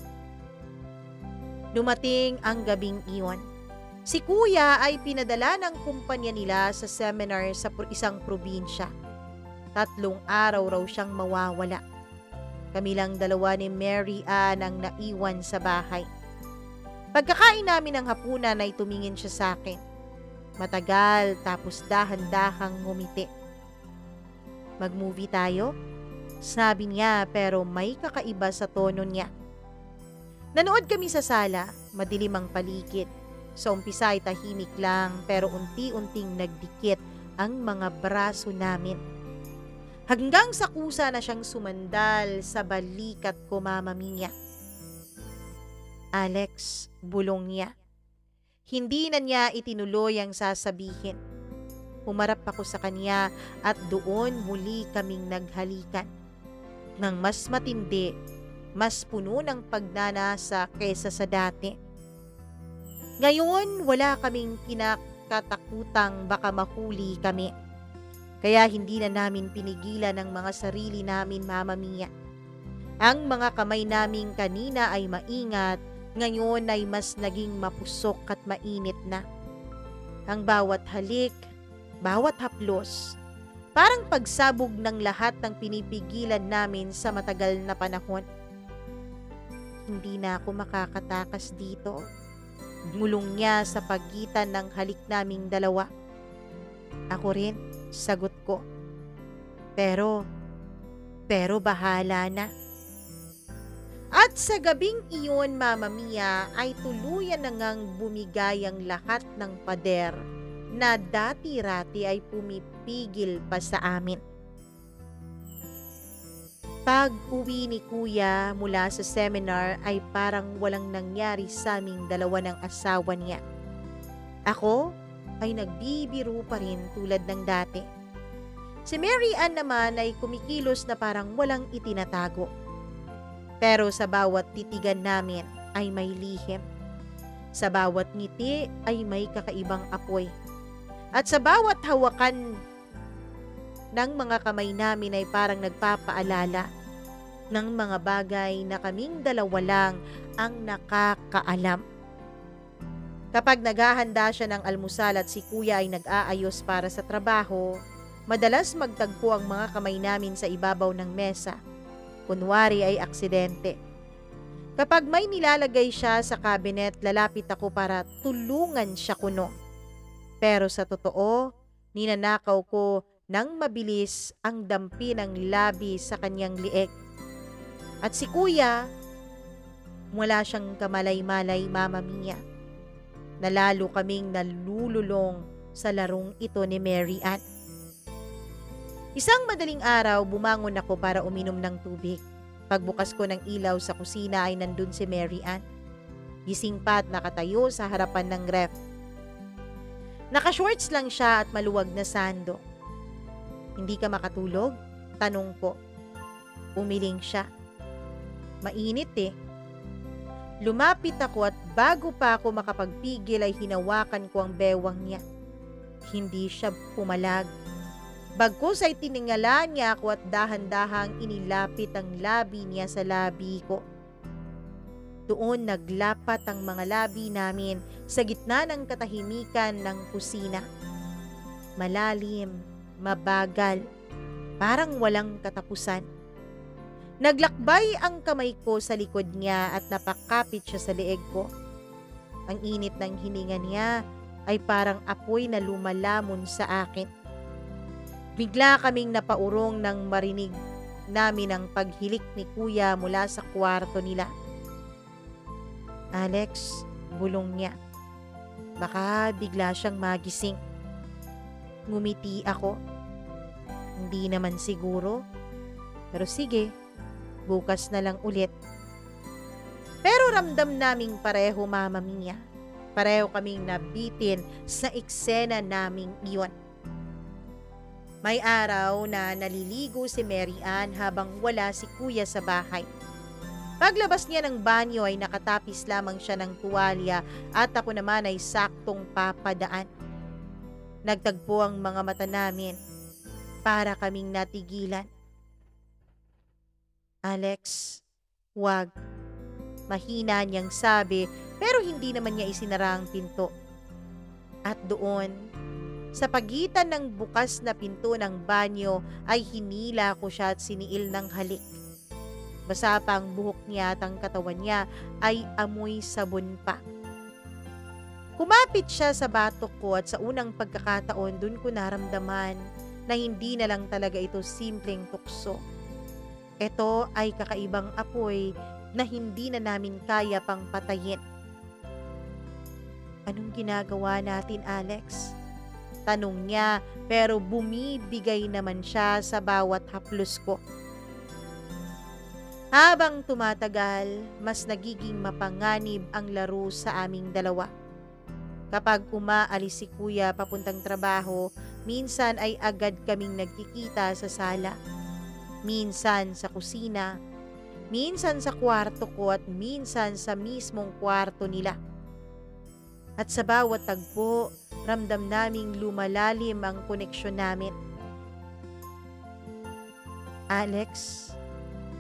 Dumating ang gabing iyon. Si Kuya ay pinadala ng kumpanya nila sa seminar sa isang probinsya. 3 araw raw siyang mawawala. Kami lang dalawa ni Mary Ann ang naiwan sa bahay. Pagkakain namin ng hapunan ay tumingin siya sa akin. Matagal tapos dahan-dahang ngumiti. Mag-movie tayo? Sabi niya pero may kakaiba sa tono niya. Nanood kami sa sala, madilim ang paligid. Sa umpisa ay tahimik lang pero unti-unting nagdikit ang mga braso namin. Hanggang sa kusa na siyang sumandal sa balikat ko, Mama Mia. Alex, bulong niya. Hindi na niya itinuloy ang sasabihin. Humarap ako sa kanya at doon muli kaming naghalikan. Nang mas matindi, mas puno ng pagnanasa kesa sa dati. Ngayon, wala kaming kinakatakutang baka mahuli kami. Kaya hindi na namin pinigilan ang mga sarili namin, Mama Mia. Ang mga kamay namin kanina ay maingat, ngayon ay mas naging mapusok at mainit na. Ang bawat halik, bawat haplos, parang pagsabog ng lahat ng pinipigilan namin sa matagal na panahon. Hindi na ako makakatakas dito. Mulong niya sa pagitan ng halik naming dalawa. Ako rin, sagot ko. Pero bahala na. At sa gabing iyon, Mama Mia, ay tuluyan na ngang bumigay ang lahat ng pader na dati-rati ay pumipigil pa sa amin. Pag uwi ni Kuya mula sa seminar ay parang walang nangyari sa aming dalawa ng asawa niya. Ako ay nagbibiro pa rin tulad ng dati. Si Mary Ann naman ay kumikilos na parang walang itinatago. Pero sa bawat titigan namin ay may lihim. Sa bawat ngiti ay may kakaibang apoy. At sa bawat hawakan ng mga kamay namin ay parang nagpapaalala ng mga bagay na kaming dalawa lang ang nakakaalam. Kapag naghahanda siya ng almusal at si Kuya ay nag-aayos para sa trabaho, madalas magtagpo ang mga kamay namin sa ibabaw ng mesa. Kunwari ay aksidente. Kapag may nilalagay siya sa cabinet, lalapit ako para tulungan siya kuno. Pero sa totoo, ninanakaw ko nang mabilis ang dampi ng labi sa kanyang lieg. At si Kuya, wala siyang kamalay-malay, Mama Mia. Nalalo kaming nalululong sa larong ito ni Mary Ann. Isang madaling araw, bumangon ako para uminom ng tubig. Pagbukas ko ng ilaw sa kusina ay nandun si Mary Ann. Gising pa at nakatayo sa harapan ng ref. Naka-shorts lang siya at maluwag na sando. Hindi ka makatulog? Tanong ko. Umiling siya. Mainit eh. Lumapit ako at bago pa ako makapagpigil ay hinawakan ko ang bewang niya. Hindi siya pumalag. Bagkus ay tiningala niya ako at dahan-dahang inilapit ang labi niya sa labi ko. Doon naglapat ang mga labi namin sa gitna ng katahimikan ng kusina. Malalim, mabagal, parang walang katapusan. Naglakbay ang kamay ko sa likod niya at napakapit siya sa leeg ko. Ang init ng hininga niya ay parang apoy na lumalamon sa akin. Bigla kaming napaurong nang marinig namin ang paghilik ni Kuya mula sa kwarto nila. Alex, bulong niya. Baka bigla siyang magising. Ngumiti ako. Hindi naman siguro. Pero sige, bukas na lang ulit. Pero ramdam naming pareho, Mama Mia. Pareho kaming nabitin sa eksena naming iyon. May araw na naliligo si Mary Ann habang wala si Kuya sa bahay. Paglabas niya ng banyo ay nakatapis lamang siya ng tuwalya at ako naman ay saktong papadaan. Nagtagpo ang mga mata namin para kaming natigilan. Alex, wag. Mahina niyang sabi pero hindi naman niya isinara ang pinto. At doon, sa pagitan ng bukas na pinto ng banyo ay hinila ko siya at siniil ng halik. Basa pa ang buhok niya at ang katawan niya ay amoy sabon pa. Kumapit siya sa batok ko at sa unang pagkakataon dun ko naramdaman na hindi na lang talaga ito simpleng tukso. Ito ay kakaibang apoy na hindi na namin kaya pang patayin. Anong ginagawa natin, Alex? Tanong niya, pero bumibigay naman siya sa bawat haplos ko. Habang tumatagal, mas nagiging mapanganib ang laro sa aming dalawa. Kapag umaalis si kuya papuntang trabaho, minsan ay agad kaming nagkikita sa sala. Minsan sa kusina, minsan sa kwarto ko at minsan sa mismong kwarto nila. At sa bawat tagpo, ramdam naming lumalalim ang koneksyon namin. Alex,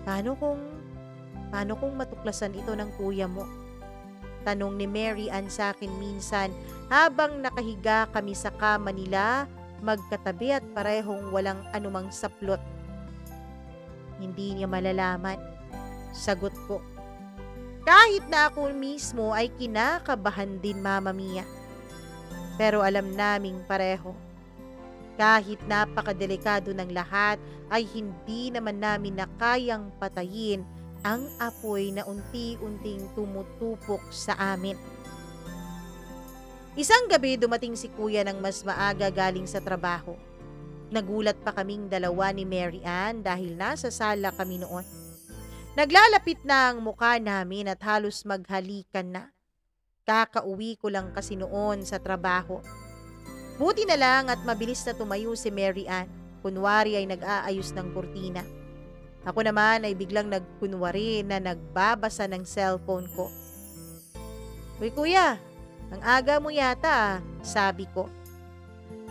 paano kung matuklasan ito ng kuya mo? Tanong ni Mary Ann sa akin minsan habang nakahiga kami sa kama nila, magkatabi at parehong walang anumang saplot. Hindi niya malalaman, sagot ko. Kahit na ako mismo ay kinakabahan din, Mama Mia. Pero alam naming pareho. Kahit napakadelikado ng lahat ay hindi naman namin na kayang patayin ang apoy na unti-unting tumutupok sa amin. Isang gabi dumating si kuya ng mas maaga galing sa trabaho. Nagulat pa kaming dalawa ni Mary Ann dahil nasa sala kami noon. Naglalapit na ang mukha namin at halos maghalikan na. Kakauwi ko lang kasi noon sa trabaho. Buti na lang at mabilis na tumayo si Mary Ann. Kunwari ay nag-aayos ng kurtina. Ako naman ay biglang nagkunwari na nagbabasa ng cellphone ko. Uy kuya, ang aga mo yata, sabi ko.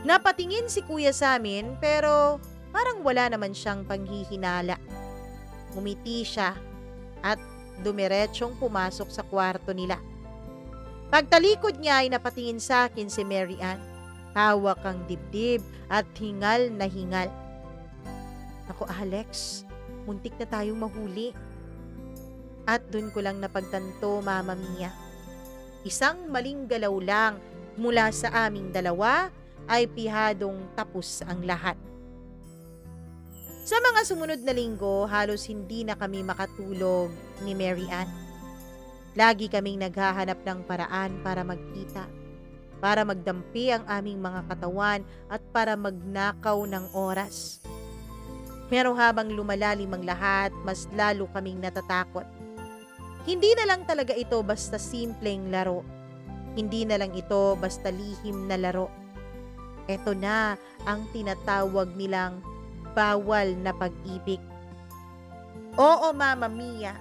Napatingin si kuya sa amin pero parang wala naman siyang panghihinala. Ngumiti siya at dumiretsyong pumasok sa kwarto nila. Pagtalikod niya ay napatingin sa akin si Mary Ann. Hawak ang dibdib at hingal na hingal. Ako, Alex, muntik na tayong mahuli. At dun ko lang napagtanto, Mama Mia. Isang maling galaw lang mula sa aming dalawa ay pihadong tapos ang lahat. Sa mga sumunod na linggo, halos hindi na kami makatulog ni Mary Ann. Lagi kaming naghahanap ng paraan para magkita, para magdampi ang aming mga katawan at para magnakaw ng oras. Pero habang lumalalim ang lahat, mas lalo kaming natatakot. Hindi na lang talaga ito basta simpleng laro. Hindi na lang ito basta lihim na laro. Ito na ang tinatawag nilang bawal na pag-ibig. Oo, Mama Mia.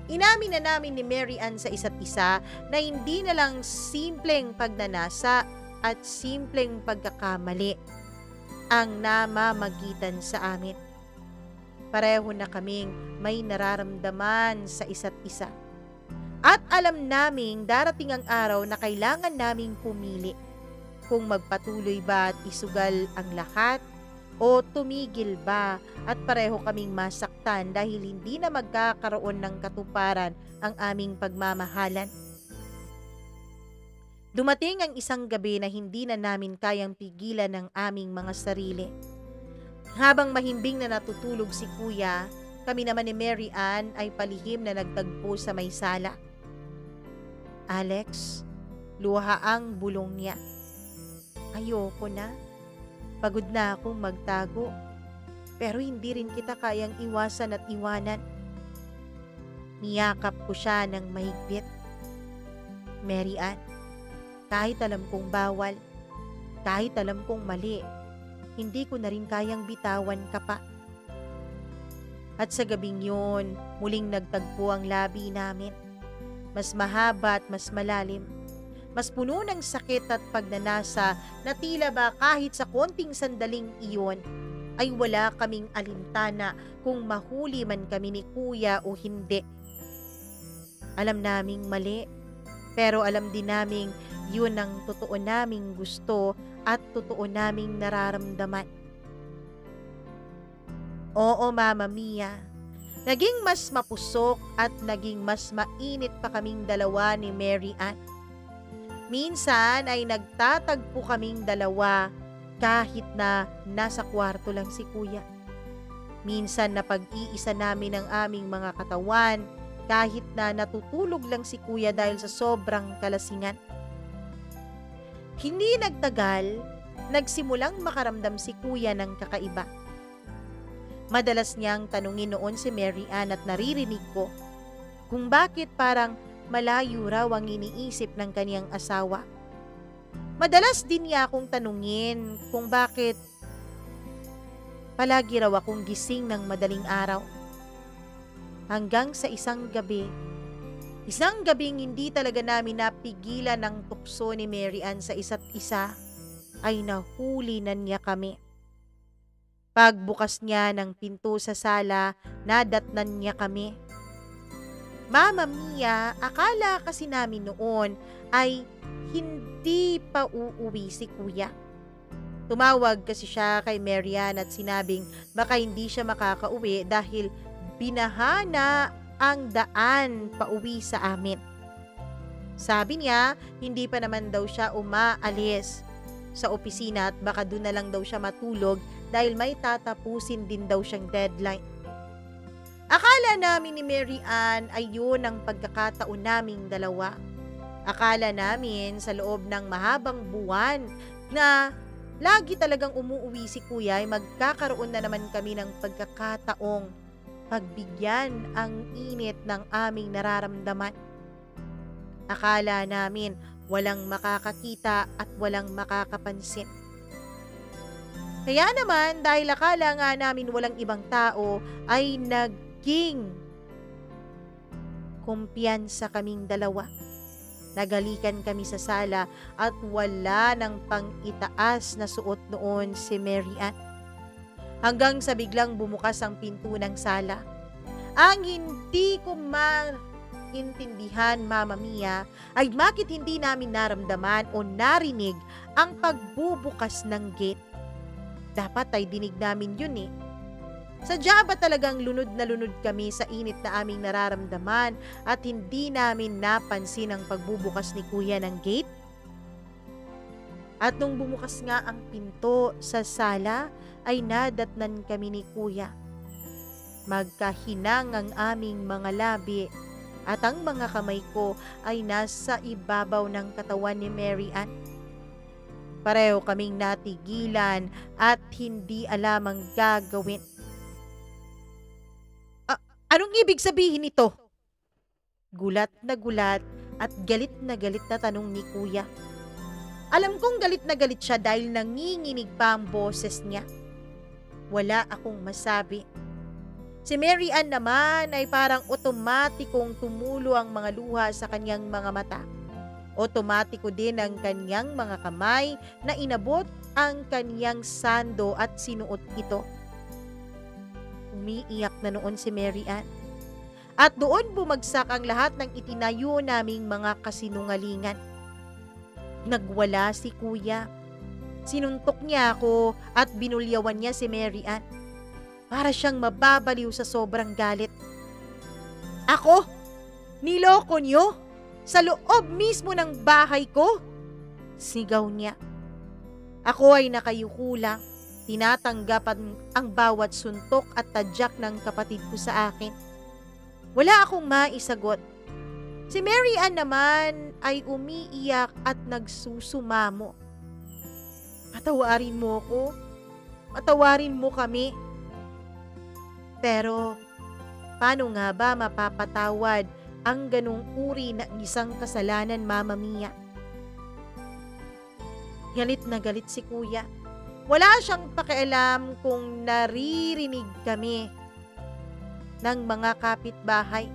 Inamin na namin ni Mary Ann sa isa't isa na hindi na lang simpleng pagnanasa at simpleng pagkakamali ang namamagitan sa amin. Pareho na kaming may nararamdaman sa isa't isa. At alam naming darating ang araw na kailangan naming pumili kung magpatuloy ba at isugal ang lahat o tumigil ba at pareho kaming masaktan dahil hindi na magkakaroon ng katuparan ang aming pagmamahalan. Dumating ang isang gabi na hindi na namin kayang pigilan ang aming mga sarili. Habang mahimbing na natutulog si kuya, kami naman ni Mary Ann ay palihim na nagtagpo sa may sala. Alex, luha ang bulong niya. Ayoko na. Pagod na akong magtago. Pero hindi rin kita kayang iwasan at iwanan. Niyakap ko siya ng mahigpit. Mary Ann, kahit alam kong bawal, kahit alam kong mali, hindi ko na rin kayang bitawan ka pa. At sa gabing yun, muling nagtagpo ang labi namin. Mas mahaba at mas malalim. Mas puno ng sakit at pagnanasa na tila ba kahit sa konting sandaling iyon ay wala kaming alintana kung mahuli man kami ni kuya o hindi. Alam naming mali, pero alam din naming yun ang totoo naming gusto at totoo naming nararamdaman. Oo, Mama Mia, naging mas mapusok at naging mas mainit pa kaming dalawa ni Mary Ann. Minsan ay nagtatagpo kaming dalawa kahit na nasa kwarto lang si kuya. Minsan na pag-iisa namin ang aming mga katawan kahit na natutulog lang si kuya dahil sa sobrang kalasingan. Hindi nagtagal, nagsimulang makaramdam si kuya ng kakaiba. Madalas niyang tanungin noon si Mary Ann at naririnig ko kung bakit parang malayo raw ang iniisip ng kaniyang asawa. Madalas din niya akong tanungin kung bakit palagi raw akong gising ng madaling araw. Hanggang sa isang gabing hindi talaga namin napigilan ng tukso ni Mary Ann sa isa't isa, ay nahuli na niya kami. Pagbukas niya ng pinto sa sala, nadatnan niya kami. Mama Mia, akala kasi namin noon ay hindi pa uuwi si kuya. Tumawag kasi siya kay Mary Ann at sinabing baka hindi siya makakauwi dahil binaha na ang daan pauwi sa amin. Sabi niya, hindi pa naman daw siya umaalis sa opisina at baka doon na lang daw siya matulog dahil may tatapusin din daw siyang deadline. Akala namin ni Mary Ann ay yun ang pagkakataon naming dalawa. Akala namin sa loob ng mahabang buwan na lagi talagang umuuwi si kuya ay magkakaroon na naman kami ng pagkakataong pagbigyan ang init ng aming nararamdaman. Akala namin walang makakakita at walang makakapansin. Kaya naman dahil akala nga namin walang ibang tao ay naging kumpiyansa kaming dalawa. Nagalikan kami sa sala at wala ng pang-itaas na suot noon si Mary Ann. Hanggang sa biglang bumukas ang pinto ng sala. Ang hindi ko intindihan, Mama Mia, ay bakit hindi namin naramdaman o narinig ang pagbubukas ng gate. Dapat ay dinig namin yun eh. Sadya ba talagang lunod na lunod kami sa init na aming nararamdaman at hindi namin napansin ang pagbubukas ni kuya ng gate? At nung bumukas nga ang pinto sa sala, ay nadatnan kami ni kuya. Magkahinang ang aming mga labi at ang mga kamay ko ay nasa ibabaw ng katawan ni Mary Ann. Pareho kaming natigilan at hindi alam ang gagawin. Anong ibig sabihin nito? Gulat at galit na tanong ni kuya. Alam kong galit na galit siya dahil nanginginig pa ang boses niya. Wala akong masabi. Si Mary Ann naman ay parang otomatikong tumulo ang mga luha sa kanyang mga mata. Otomatiko din ang kanyang mga kamay na inabot ang kanyang sando at sinuot ito. Umiiyak na noon si Mary Ann. At doon bumagsak ang lahat ng itinayo naming mga kasinungalingan. Nagwala si kuya. Sinuntok niya ako at binulyawan niya si Mary Ann. Para siyang mababaliw sa sobrang galit. Ako? Niloko niyo? Sa loob mismo ng bahay ko? Sigaw niya. Ako ay nakayuko lang. Tinatanggap ang bawat suntok at tadyak ng kapatid ko sa akin. Wala akong maisagot. Si Mary Ann naman ay umiiyak at nagsusumamo. Patawarin mo ko. Patawarin mo kami. Pero, paano nga ba mapapatawad ang ganung uri ng isang kasalanan, Mama Mia? Galit na galit si kuya. Wala siyang pakialam kung naririnig kami ng mga kapitbahay.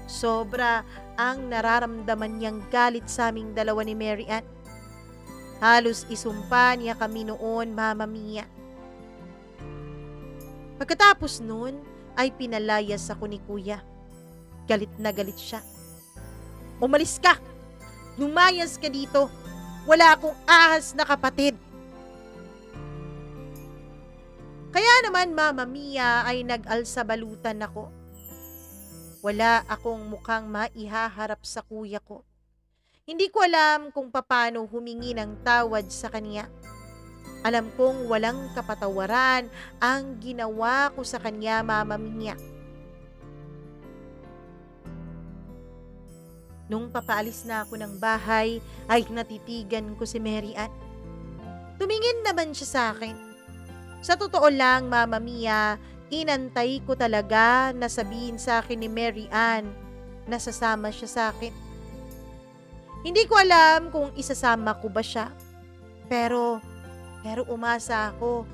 Sobra ang nararamdaman niyang galit sa aming dalawa ni Mary Ann. Halos isumpa niya kami noon, Mama Mia. Pagkatapos noon ay pinalayas ako ni kuya. Galit na galit siya. Umalis ka! Lumayas ka dito! Wala akong ahas na kapatid! Kaya naman, Mama Mia, ay nag-alsabalutan ako. Wala akong mukhang maihaharap sa kuya ko. Hindi ko alam kung paano humingi ng tawad sa kanya. Alam kong walang kapatawaran ang ginawa ko sa kanya, Mama Mia. Nung papaalis na ako ng bahay ay natitigan ko si Mary Ann. Tumingin naman siya sa akin. Sa totoo lang, Mama Mia, inantay ko talaga na sabihin sa akin ni Mary Ann na sasama siya sa akin. Hindi ko alam kung isasama ko ba siya. Pero umasa ako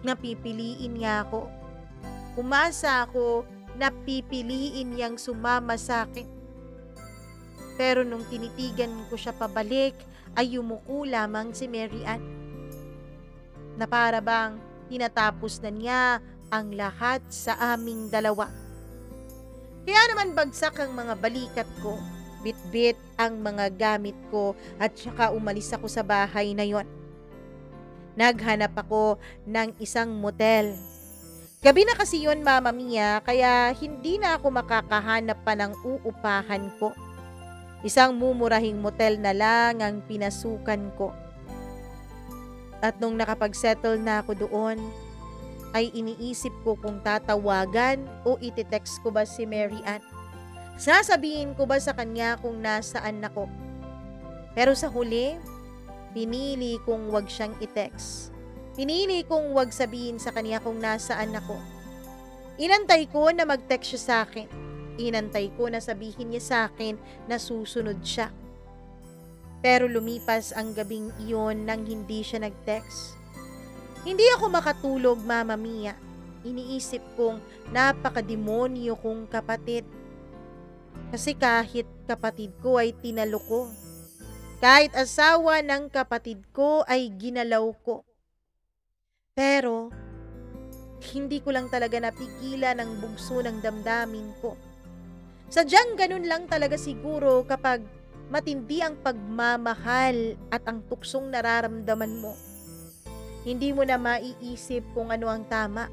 na pipiliin niya ako. Umasa ako na pipiliin niyang sumama sa akin. Pero nung tinitigan ko siya pabalik, ay yumuko lamang si Mary Ann. Na para bang tinatapos na niya ang lahat sa aming dalawa. Kaya naman bagsak ang mga balikat ko, bit-bit ang mga gamit ko at saka umalis ako sa bahay na yon. Naghanap ako ng isang motel. Gabi na kasi yon, Mama Mia, kaya hindi na ako makakahanap pa ng uupahan ko. Isang mumurahing motel na lang ang pinasukan ko. At nung nakapag-settle na ako doon, ay iniisip ko kung tatawagan o iti-text ko ba si Mary Ann. Sasabihin ko ba sa kanya kung nasaan ako? Pero sa huli, pinili kong wag siyang i-text. Pinili kong wag sabihin sa kanya kung nasaan ako. Inantay ko na mag-text siya sa akin. Inantay ko na sabihin niya sa akin na susunod siya. Pero lumipas ang gabing iyon nang hindi siya nag-text. Hindi ako makatulog, Mama Mia. Iniisip kong napakademonyo kong kapatid. Kasi kahit kapatid ko ay tinalo ko. Kahit asawa ng kapatid ko ay ginalaw ko. Pero hindi ko lang talaga napigilan ang bugso ng damdamin ko. Sadyang ganun lang talaga siguro kapag matindi ang pagmamahal at ang tuksong nararamdaman mo. Hindi mo na maiisip kung ano ang tama.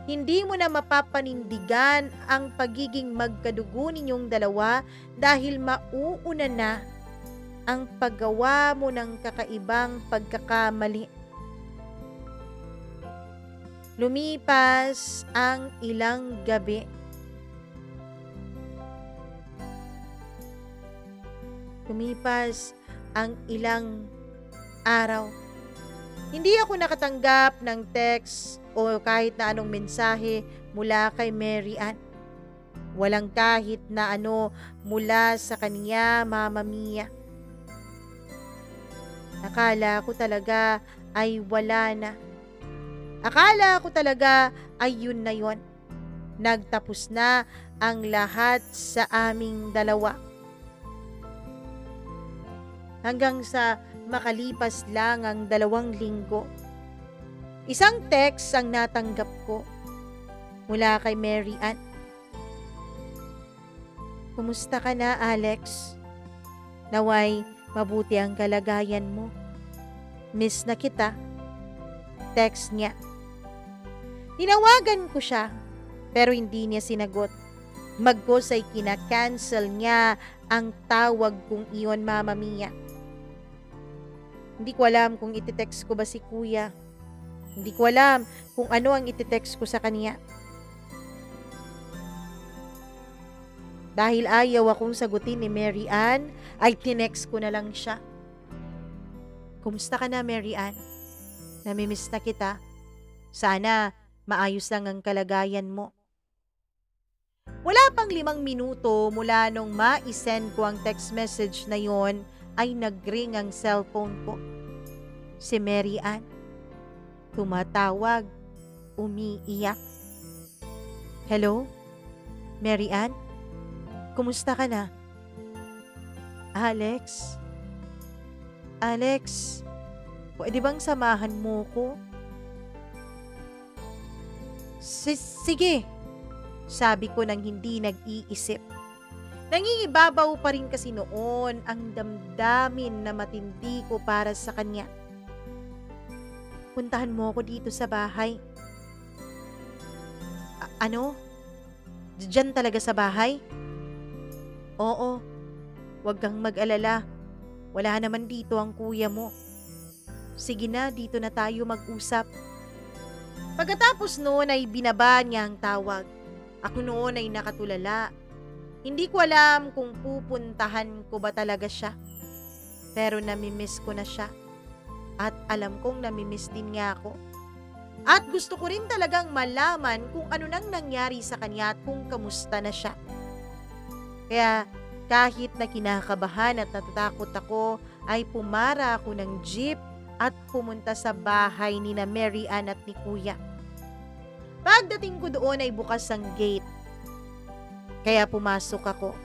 Hindi mo na mapapanindigan ang pagiging magkadugo ninyong dalawa dahil mauuna na ang paggawa mo ng kakaibang pagkakamali. Lumipas ang ilang gabi. Lumipas ang ilang araw. Hindi ako nakatanggap ng text o kahit na anong mensahe mula kay Mary Ann. Walang kahit na ano mula sa kanya, Mama Mia. Akala ko talaga ay wala na. Akala ko talaga ay yun na yun. Nagtapos na ang lahat sa aming dalawa. Hanggang sa makalipas lang ang 2 linggo. Isang text ang natanggap ko mula kay Mary Ann. Kumusta ka na, Alex? Naway mabuti ang kalagayan mo. Miss na kita. Text niya. Tinawagan ko siya pero hindi niya sinagot. Magkos ay kina-cancel niya ang tawag kong iyon, Mama Mia. Hindi ko alam kung iti-text ko ba si Kuya. Hindi ko alam kung ano ang iti-text ko sa kanya. Dahil ayaw akong sagutin ni Mary Ann, ay tinext ko na lang siya. Kumusta ka na, Mary Ann? Namimiss na kita. Sana maayos lang ang kalagayan mo. Wala pang 5 minuto mula nung ma-send ko ang text message na yon, ay nag-ring ang cellphone ko. Si Mary Ann. Tumatawag. Umiiyak. Hello? Mary Ann? Kumusta ka na? Alex? Alex, pwede bang samahan mo ko? Sige, sabi ko nang hindi nag-iisip. Nangingibabaw pa rin kasi noon ang damdamin na matindi ko para sa kanya. Puntahan mo ako dito sa bahay. Ano? Diyan talaga sa bahay? Oo, wag kang mag-alala. Wala naman dito ang kuya mo. Sige na, dito na tayo mag-usap. Pagkatapos noon ay binaba niya ang tawag. Ako noon ay nakatulala. Hindi ko alam kung pupuntahan ko ba talaga siya. Pero namimiss ko na siya. At alam kong namimiss din niya ako. At gusto ko rin talagang malaman kung ano nang nangyari sa kanya at kung kamusta na siya. Kaya kahit na kinakabahan at natatakot ako, ay pumara ako ng jeep at pumunta sa bahay ni na Mary Ann at ni Kuya. Pagdating ko doon ay bukas ang gate. Kaya pumasok ako.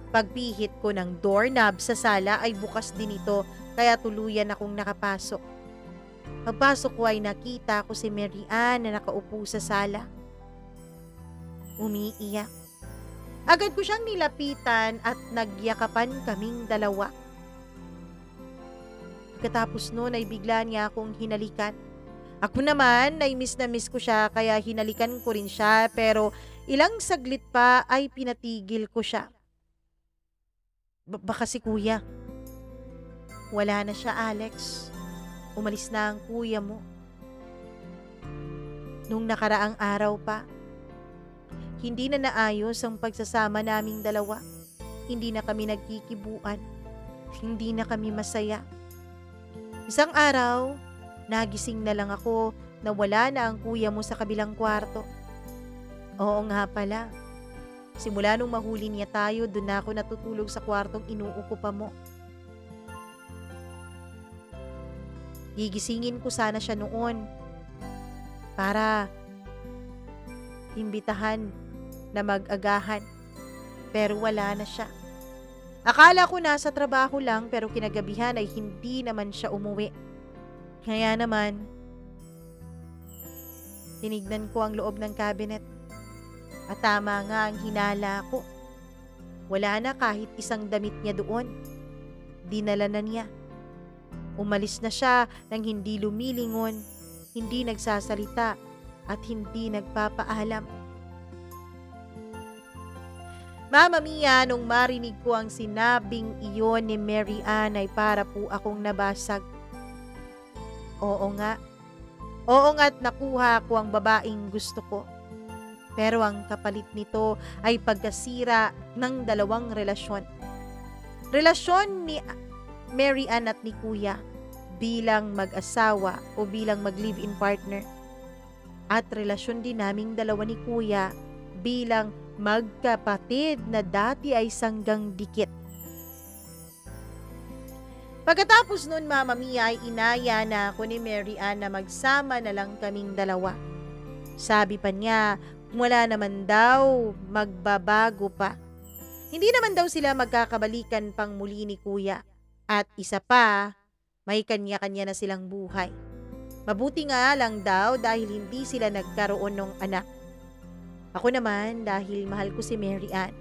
Pagpihit ko ng doorknob sa sala ay bukas din ito, kaya tuluyan akong nakapasok. Pagpasok ko ay nakita ko si Mary Ann na nakaupo sa sala. Umiiyak. Agad ko siyang nilapitan at nagyakapan kaming dalawa. Pagkatapos noon ay bigla niya akong hinalikan. Ako naman ay miss na miss ko siya kaya hinalikan ko rin siya, pero ilang saglit pa ay pinatigil ko siya. Baka si Kuya. Wala na siya, Alex. Umalis na ang kuya mo. Nung nakaraang araw pa, hindi na naayos ang pagsasama naming dalawa. Hindi na kami nagkikibuan. Hindi na kami masaya. Isang araw, nagising na lang ako na wala na ang kuya mo sa kabilang kwarto. Oo nga pala. Simula nung mahuli niya tayo, doon na ako natutulog sa kwartong inuukupa mo. Gigisingin ko sana siya noon para imbitahan na mag-agahan. Pero wala na siya. Akala ko nasa trabaho lang, pero kinagabihan ay hindi naman siya umuwi. Kaya naman, tinignan ko ang loob ng cabinet. At tama nga ang hinala ko. Wala na kahit isang damit niya doon. Dinala na niya. Umalis na siya nang hindi lumilingon, hindi nagsasalita, at hindi nagpapaalam. Mama Mia, nung marinig ko ang sinabing iyon ni Mary Ann ay para po akong nabasag. Oo nga. Oo nga't nakuha ko ang babaeng gusto ko. Pero ang kapalit nito ay pagkasira ng dalawang relasyon. Relasyon ni Mary Ann at ni Kuya bilang mag-asawa o bilang mag-live-in partner. At relasyon din naming dalawa ni Kuya bilang magkapatid na dati ay sanggang dikit. Pagkatapos nun, Mama Mia, ay inaya na ako ni Mary Ann na magsama na lang kaming dalawa. Sabi pa niya, wala naman daw, magbabago pa. Hindi naman daw sila magkakabalikan pang muli ni Kuya. At isa pa, may kanya-kanya na silang buhay. Mabuti nga lang daw dahil hindi sila nagkaroon ng anak. Ako naman, dahil mahal ko si Mary Ann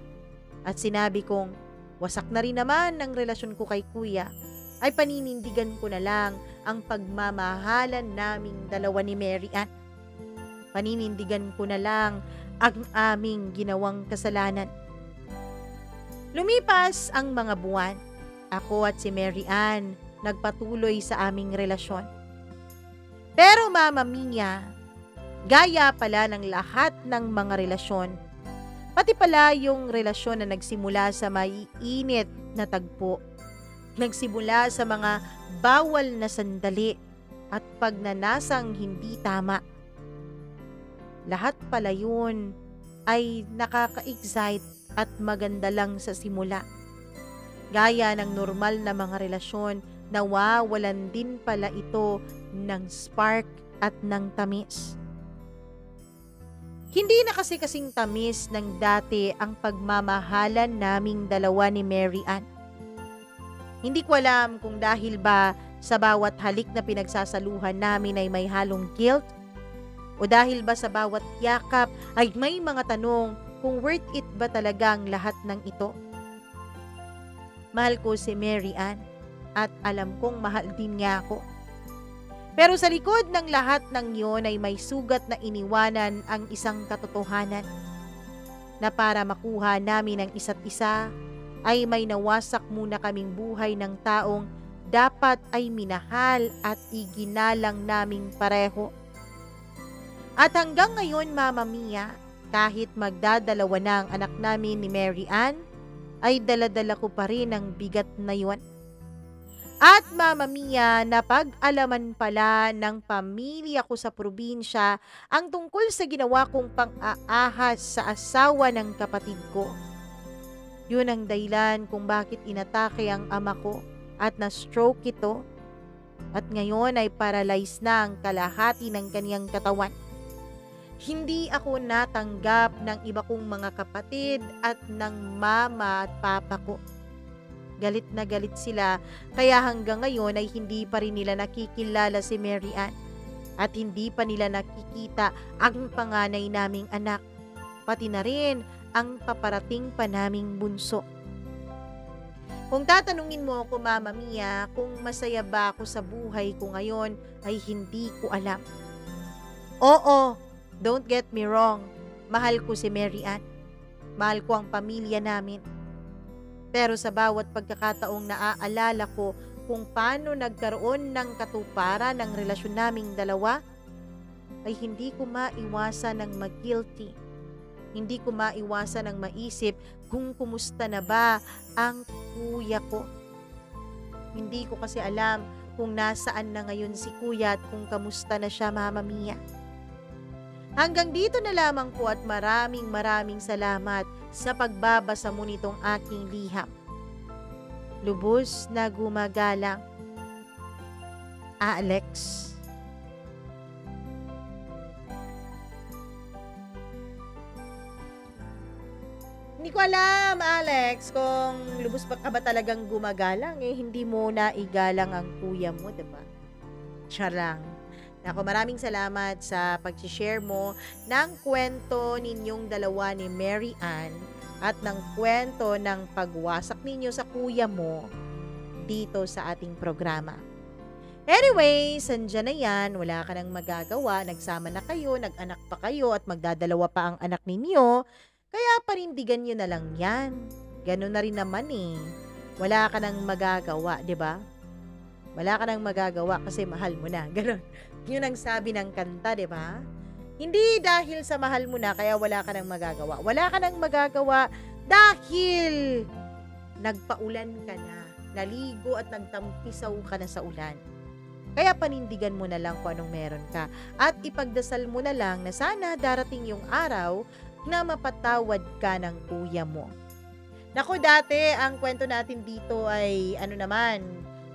at sinabi kong wasak na rin naman ang relasyon ko kay Kuya, ay paninindigan ko na lang ang pagmamahalan naming dalawa ni Mary Ann. Paninindigan ko na lang ang aming ginawang kasalanan. Lumipas ang mga buwan. Ako at si Mary Ann nagpatuloy sa aming relasyon. Pero Mama Mia, gaya pala ng lahat ng mga relasyon, pati pala yung relasyon na nagsimula sa maiinit na tagpo, nagsimula sa mga bawal na sandali at pagnanasang hindi tama. Lahat pala yun ay nakaka-excite at maganda lang sa simula. Gaya ng normal na mga relasyon, nawawalan din pala ito ng spark at ng tamis. Hindi na kasi kasing tamis ng dati ang pagmamahalan naming dalawa ni Mary Ann. Hindi ko alam kung dahil ba sa bawat halik na pinagsasaluhan namin ay may halong guilt, o dahil ba sa bawat yakap ay may mga tanong kung worth it ba talaga ang lahat ng ito. Mahal ko si Mary Ann at alam kong mahal din niya ako. Pero sa likod ng lahat ng iyon ay may sugat na iniwanan ang isang katotohanan na para makuha namin ang isa't isa ay may nawasak muna kaming buhay ng taong dapat ay minahal at iginalang naming pareho. At hanggang ngayon, Mama Mia, Kahit magdadalawa na ang anak namin ni Mary Ann, ay daladala ko pa rin ang bigat na yun. At Mama Mia, napag-alaman pala ng pamilya ko sa probinsya ang tungkol sa ginawa kong pang-aahas sa asawa ng kapatid ko. Yun ang dahilan kung bakit inatake ang ama ko at na-stroke ito. At ngayon ay paralyzed na ang kalahati ng kaniyang katawan. Hindi ako natanggap ng iba kong mga kapatid at ng mama at papa ko. Galit na galit sila, kaya hanggang ngayon ay hindi pa rin nila nakikilala si Mary Ann. At hindi pa nila nakikita ang panganay naming anak, pati na rin ang paparating pa naming bunso. Kung tatanungin mo ako, Mama Mia, kung masaya ba ako sa buhay ko ngayon, ay hindi ko alam. Oo, don't get me wrong, mahal ko si Mary Ann. Mahal ko ang pamilya namin. Pero sa bawat pagkakataong naaalala ko kung paano nagkaroon ng katuparan ng relasyon naming dalawa, ay hindi ko maiwasan ng mag-guilty. Hindi ko maiwasan ng maisip kung kumusta na ba ang kuya ko. Hindi ko kasi alam kung nasaan na ngayon si kuya at kung kamusta na siya, Mama Mia. Hanggang dito na lamang po at maraming salamat sa pagbabasa mo nitong aking liham. Lubos na gumagalang, Alex. Hindi ko alam, Alex, kung lubos pa ka ba talagang gumagalang, hindi mo na igalang ang kuya mo, diba? Charang. Ako, maraming salamat sa pag-share mo ng kwento ninyong dalawa ni Mary Ann at ng kwento ng pagwasak ninyo sa kuya mo dito sa ating programa. Anyways, andyan na yan, wala ka nang magagawa, nagsama na kayo, nag-anak pa kayo at magdadalawa pa ang anak ninyo. Kaya panindigan nyo na lang yan. Ganun na rin naman eh. Wala ka nang magagawa, di ba? Wala ka nang magagawa kasi mahal mo na. Ganun. Yun ang sabi ng kanta, di ba? Hindi dahil sa mahal mo na kaya wala ka nang magagawa. Wala ka nang magagawa dahil nagpaulan ka na. Naligo at nagtampisaw ka na sa ulan. Kaya panindigan mo na lang kung anong meron ka. At ipagdasal mo na lang na sana darating yung araw na mapatawad ka ng kuya mo. Naku, dati ang kwento natin dito ay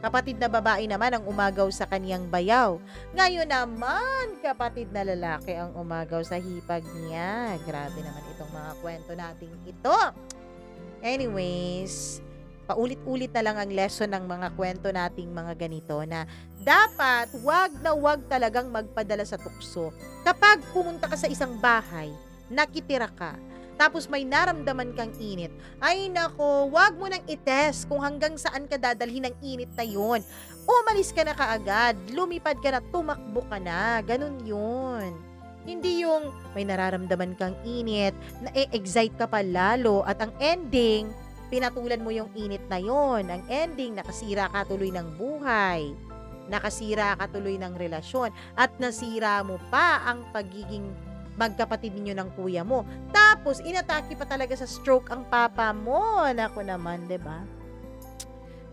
kapatid na babae naman ang umagaw sa kaniyang bayaw. Ngayon naman, kapatid na lalaki ang umagaw sa hipag niya. Grabe naman itong mga kwento natin ito. Anyways, paulit-ulit na lang ang lesson ng mga kwento nating mga ganito na dapat wag talagang magpadala sa tukso. Kapag pumunta ka sa isang bahay, nakitira ka, tapos may naramdaman kang init, ay nako, wag mo nang itest kung hanggang saan ka dadalhin ng init na yun. Umalis ka na kaagad, lumipad ka na, tumakbo ka na, ganun yun. Hindi yung may nararamdaman kang init, na-excite ka pa lalo, at ang ending, pinatulan mo yung init na yun. Ang ending, nakasira ka tuloy ng buhay, nakasira ka tuloy ng relasyon, at nasira mo pa ang pagiging magkapatid ninyo ng kuya mo. Tapos, inatake pa talaga sa stroke ang papa mo. Naku naman, diba?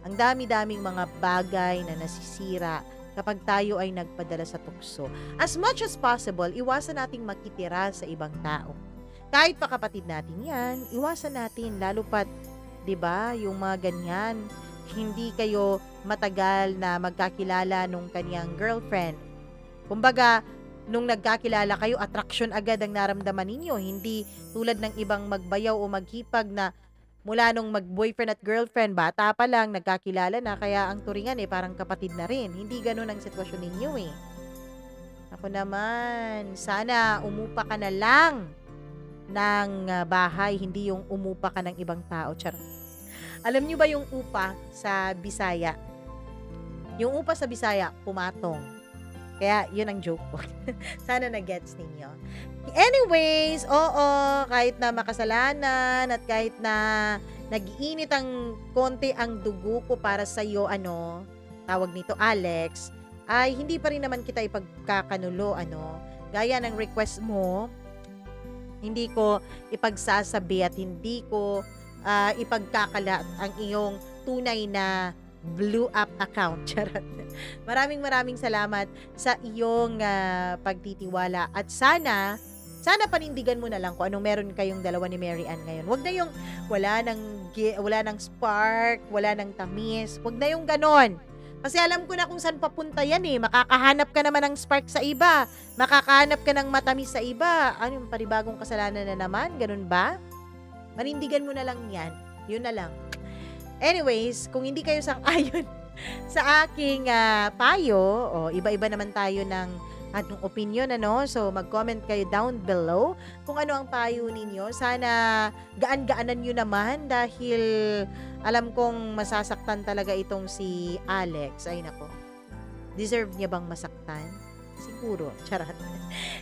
Ang dami-daming mga bagay na nasisira kapag tayo ay nagpadala sa tukso. As much as possible, iwasan nating makitira sa ibang tao. Kahit pa kapatid natin yan, iwasan natin. Lalo pat, diba, yung mga ganyan, hindi kayo matagal na magkakilala nung kaniyang girlfriend. Kumbaga, nung nagkakilala kayo, attraction agad ang naramdaman ninyo. Hindi tulad ng ibang magbayaw o maghipag na mula nung mag-boyfriend at girlfriend, bata pa lang, nagkakilala na, kaya ang turingan parang kapatid na rin. Hindi ganun ang sitwasyon ninyo eh. Ako naman, sana umupa ka na lang ng bahay, hindi yung umupa ka ng ibang tao. Charot. Alam nyo ba yung upa sa Bisaya? Yung upa sa Bisaya, pumatong. Kaya, yun ang joke ko. Sana na-gets ninyo. Anyways, oo, kahit na makasalanan at kahit na nag-iinit ang konti ang dugo ko para sa'yo, tawag nito, Alex, ay hindi pa rin naman kita ipagkakanulo, gaya ng request mo, Hindi ko ipagsasabi at hindi ko ipagkakalat ang iyong tunay na blue up account. Charot. Maraming salamat sa iyong pagtitiwala at sana panindigan mo na lang kung anong meron kayong dalawa ni Mary Ann ngayon. Wag na yung wala nang spark, wala nang tamis. Wag na yung ganon. Kasi alam ko na kung saan papunta yan eh. Makakahanap ka naman ng spark sa iba. Makakahanap ka ng matamis sa iba. Ano yung panibagong kasalanan na naman? Ganun ba? Panindigan mo na lang yan. Yun na lang. Anyways, kung hindi kayo sang-ayon sa aking payo, iba-iba naman tayo ng anong opinion, ano? So, mag-comment kayo down below kung ano ang payo ninyo. Sana gaan-gaanan nyo naman dahil alam kong masasaktan talaga itong si Alex. Ay, nako. Deserve niya bang masaktan? Siguro. Charot.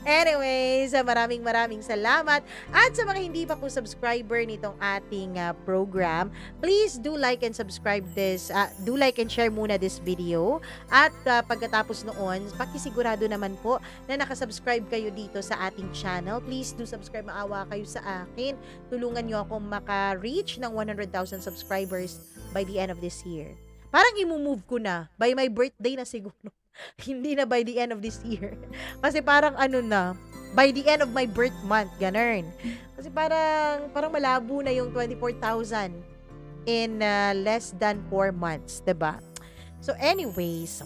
Anyways, maraming salamat. At sa mga hindi pa po subscriber nitong ating program, please do like and subscribe this. Do like and share muna this video. At pagkatapos noon, pakisigurado naman po na nakasubscribe kayo dito sa ating channel. Please do subscribe. Maawa kayo sa akin. Tulungan nyo akong maka-reach ng 100,000 subscribers by the end of this year. Parang imumove ko na. By my birthday na siguro. Hindi na by the end of this year. Kasi parang by the end of my birth month, ganun. Kasi parang malabo na yung 24,000 in less than 4 months, 'di ba? So anyways,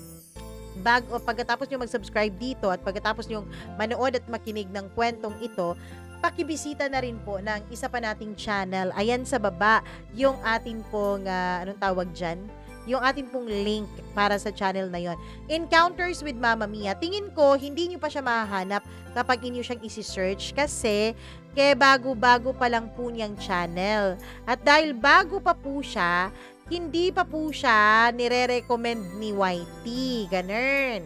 pagkatapos nyo mag-subscribe dito at pagkatapos nyo manood at makinig ng kwentong ito, pakibisita na rin po ng isa pa nating channel. Ayan sa baba, yung ating pong, anong tawag dyan? Yung ating pong link para sa channel na yon. Encounters with Mama Mia. Tingin ko, hindi nyo pa siya mahahanap kapag inyo siyang isi-search kasi bago-bago pa lang po niyang channel. At dahil bago pa po siya, hindi pa po siya nire-recommend ni YT. Ganun.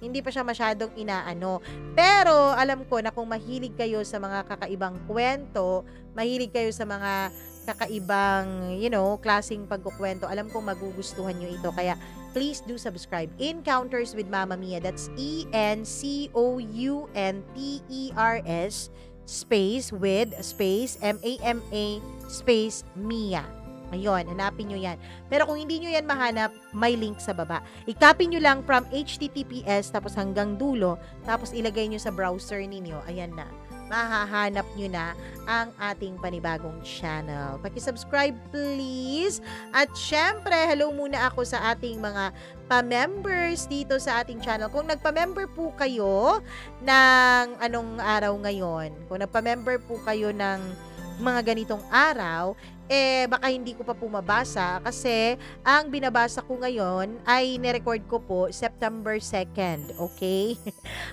Hindi pa siya masyadong inaano. Pero alam ko na kung mahilig kayo sa mga kakaibang kwento, mahilig kayo sa mga kakaibang, klaseng pagkukwento, alam kong magugustuhan nyo ito. Kaya, please do subscribe. Encounters with Mama Mia. That's ENCOUNTERS space with space MAMA space Mia. Ayun, hanapin nyo yan. Pero kung hindi nyo yan mahanap, may link sa baba. I-copy nyo lang from HTTPS tapos hanggang dulo, tapos ilagay nyo sa browser ninyo. Ayan na. Mahahanap nyo na ang ating panibagong channel. Paki-subscribe please. At syempre, hello muna ako sa ating mga pa-members dito sa ating channel. Kung nagpa-member po kayo ng anong araw ngayon, kung nagpa-member po kayo ng mga ganitong araw, baka hindi ko pa po mabasa kasi ang binabasa ko ngayon ay nirecord ko po September 2nd, okay?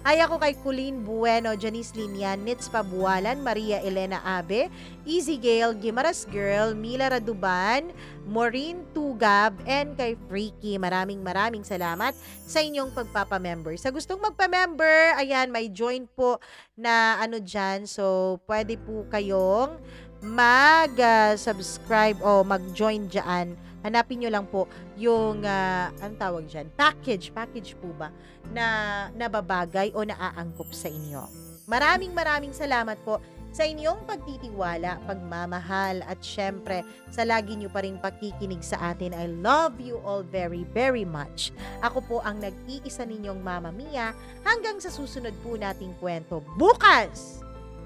Ay ako kay Colleen Bueno, Janice Linian, Nitz Pabualan, Maria Elena Abe, Easy Gale, Gimaras Girl, Mila Raduban, Maureen Tugab, and kay Freaky. Maraming salamat sa inyong pagpapamember. Sa gustong magpamember, ayan, may join po na dyan. So, pwede po kayong mag-subscribe o mag-join dyan. Hanapin nyo lang po yung, anong tawag dyan? Package po ba na nababagay o naaangkop sa inyo. Maraming salamat po sa inyong pagtitiwala, pagmamahal, at syempre, sa lagi nyo pa rin pakikinig sa atin. I love you all very much. Ako po ang nag-iisa ninyong Mama Mia hanggang sa susunod po nating kwento bukas.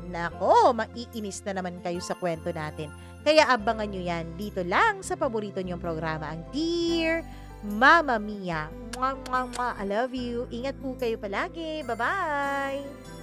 Nako, maiinis na naman kayo sa kwento natin. Kaya abangan nyo yan dito lang sa paborito nyong programa, ang Dear Mama Mia. Mwah, mwah, mwah. I love you. Ingat po kayo palagi. Bye-bye!